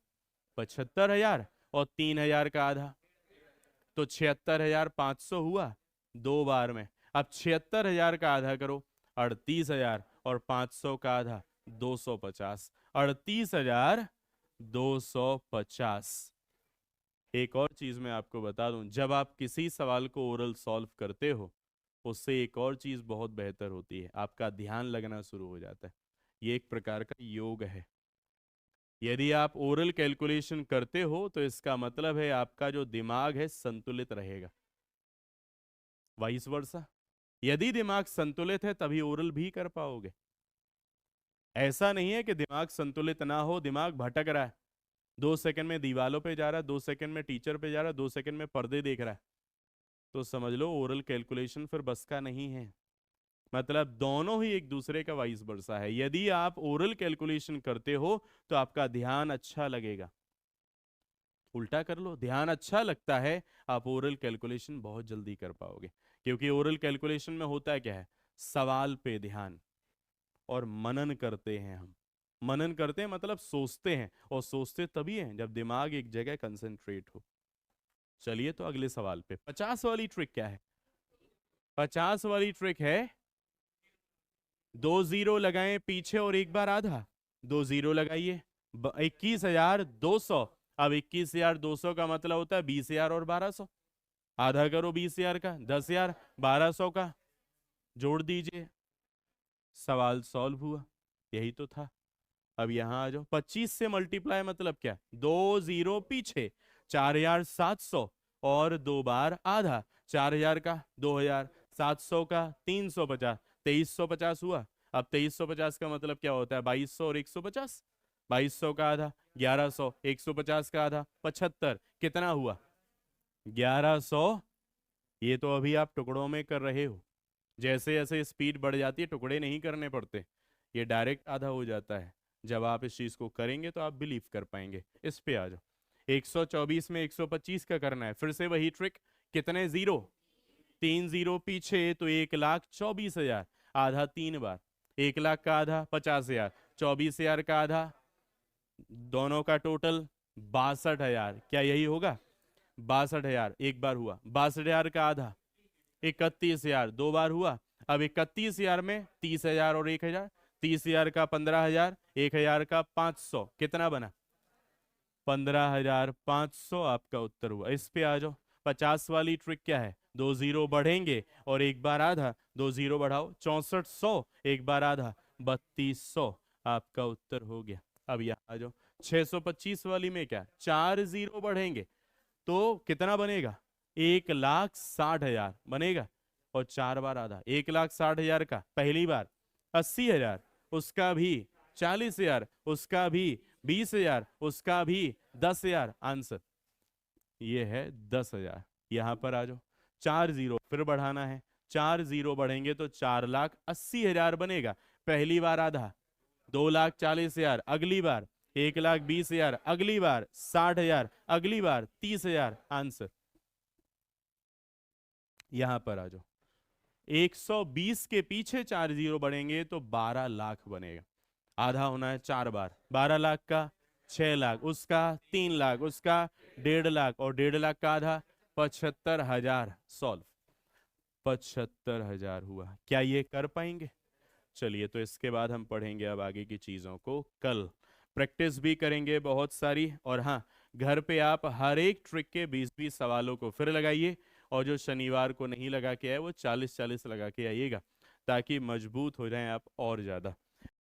75,000, और 3,000 का आधा तो 76,500 हुआ 2 बार में। अब 76,000 का आधा करो, 38,000, और 500 का आधा 250। 38,250। एक और चीज मैं आपको बता दूं, जब आप किसी सवाल को ओरल सॉल्व करते हो, उससे एक और चीज बहुत बेहतर होती है, आपका ध्यान लगना शुरू हो जाता है। ये एक प्रकार का योग है। यदि आप ओरल कैलकुलेशन करते हो तो इसका मतलब है आपका जो दिमाग है संतुलित रहेगा। वाइस वर्सा, यदि दिमाग संतुलित है तभी ओरल भी कर पाओगे। ऐसा नहीं है कि दिमाग संतुलित ना हो, दिमाग भटक रहा है, 2 सेकंड में दीवालों पे जा रहा है, 2 सेकंड में टीचर पे जा रहा है, 2 सेकंड में पर्दे देख रहा है, तो समझ लो ओरल कैलकुलेशन फिर बस का नहीं है। मतलब दोनों ही एक दूसरे का वाइस वर्सा है। यदि आप ओरल कैलकुलेशन करते हो तो आपका ध्यान अच्छा लगेगा, उल्टा कर लो, ध्यान अच्छा लगता है, आप ओरल कैलकुलेशन बहुत जल्दी कर पाओगे। क्योंकि ओरल कैलकुलेशन में होता है क्या है? सवाल पे ध्यान, और मनन करते हैं हम। मनन करते हैं मतलब सोचते हैं, और सोचते तभी हैं जब दिमाग एक जगह कंसंट्रेट हो। चलिए, तो अगले सवाल पे 50 वाली ट्रिक क्या है? 50 वाली ट्रिक है, 2 जीरो लगाएं पीछे और एक बार आधा। 2 जीरो लगाइए, 21,200। अब 21,200 का मतलब होता है 20,000 और 1,200। आधा करो 20,000 का, 10,000, 1,200 का जोड़ दीजिए, सवाल सॉल्व हुआ। यही तो था। अब यहां आ जाओ, 25 से मल्टीप्लाई मतलब क्या? 2 जीरो पीछे, 4,700 और 2 बार आधा। 4,000 का 2,000, 700 का 350, 2,350 हुआ। अब 2,350 का मतलब क्या होता है? 2,200 और 150। 2,200 का आधा 1,100, 150 का आधा 75, कितना हुआ? 1,100। ये तो अभी आप टुकड़ों में कर रहे हो, जैसे जैसे स्पीड बढ़ जाती है टुकड़े नहीं करने पड़ते, ये डायरेक्ट आधा हो जाता है। जब आप इस चीज को करेंगे तो आप बिलीव कर पाएंगे। इस पे आ जाओ, 124 में 125 का करना है, फिर से वही ट्रिक। कितने जीरो? 3 जीरो पीछे, तो 1,24,000, आधा 3 बार। 1 लाख का आधा 50,000, 24,000 का आधा, दोनों का टोटल 62,000। क्या यही होगा? 62,000 एक बार हुआ, 62,000 का आधा 31,000 2 बार हुआ। अब 31,000 में 30,000 और 1,000, 30,000 का 15,000, 1,000 का 500, कितना बना? 15,500 आपका उत्तर हुआ। इस पे आ जाओ, 50 वाली ट्रिक क्या है? 2 जीरो बढ़ेंगे और एक बार आधा, 2 जीरो बढ़ाओ, 6400, एक बार आधा 3,200, आपका उत्तर हो गया। अब यहाँ आ जाओ, 625 वाली में क्या? 4 जीरो बढ़ेंगे तो कितना बनेगा? 1,60,000 बनेगा, और 4 बार आधा। 1,60,000 का पहली बार 80,000, उसका भी 40,000, उसका भी 20,000, उसका भी 10,000। आंसर ये है 10,000। यहां पर आ जाओ, 4 जीरो फिर बढ़ाना है, 4 जीरो बढ़ेंगे तो 4,80,000 बनेगा। पहली बार आधा 2,40,000, अगली बार 1,20,000, अगली बार 60,000, अगली बार 30,000। आंसर यहां पर आ जाओ, 120 के पीछे 4 जीरो बढ़ेंगे तो 12 लाख बनेगा। आधा होना है 4 बार, 12 लाख का 6 लाख, उसका 3 लाख, उसका 1.5 लाख, और 1.5 लाख का आधा 75,000। सॉल्व। 75,000 हुआ। क्या ये कर पाएंगे? चलिए, तो इसके बाद हम पढ़ेंगे अब आगे की चीज़ों को। कल प्रैक्टिस भी करेंगे बहुत सारी, और हाँ, घर पे आप हर एक ट्रिक के 20-20 सवालों को फिर लगाइए, और जो शनिवार को नहीं लगा के आए वो 40-40 लगा के आइएगा। ताकि मजबूत हो जाएं आप और ज़्यादा।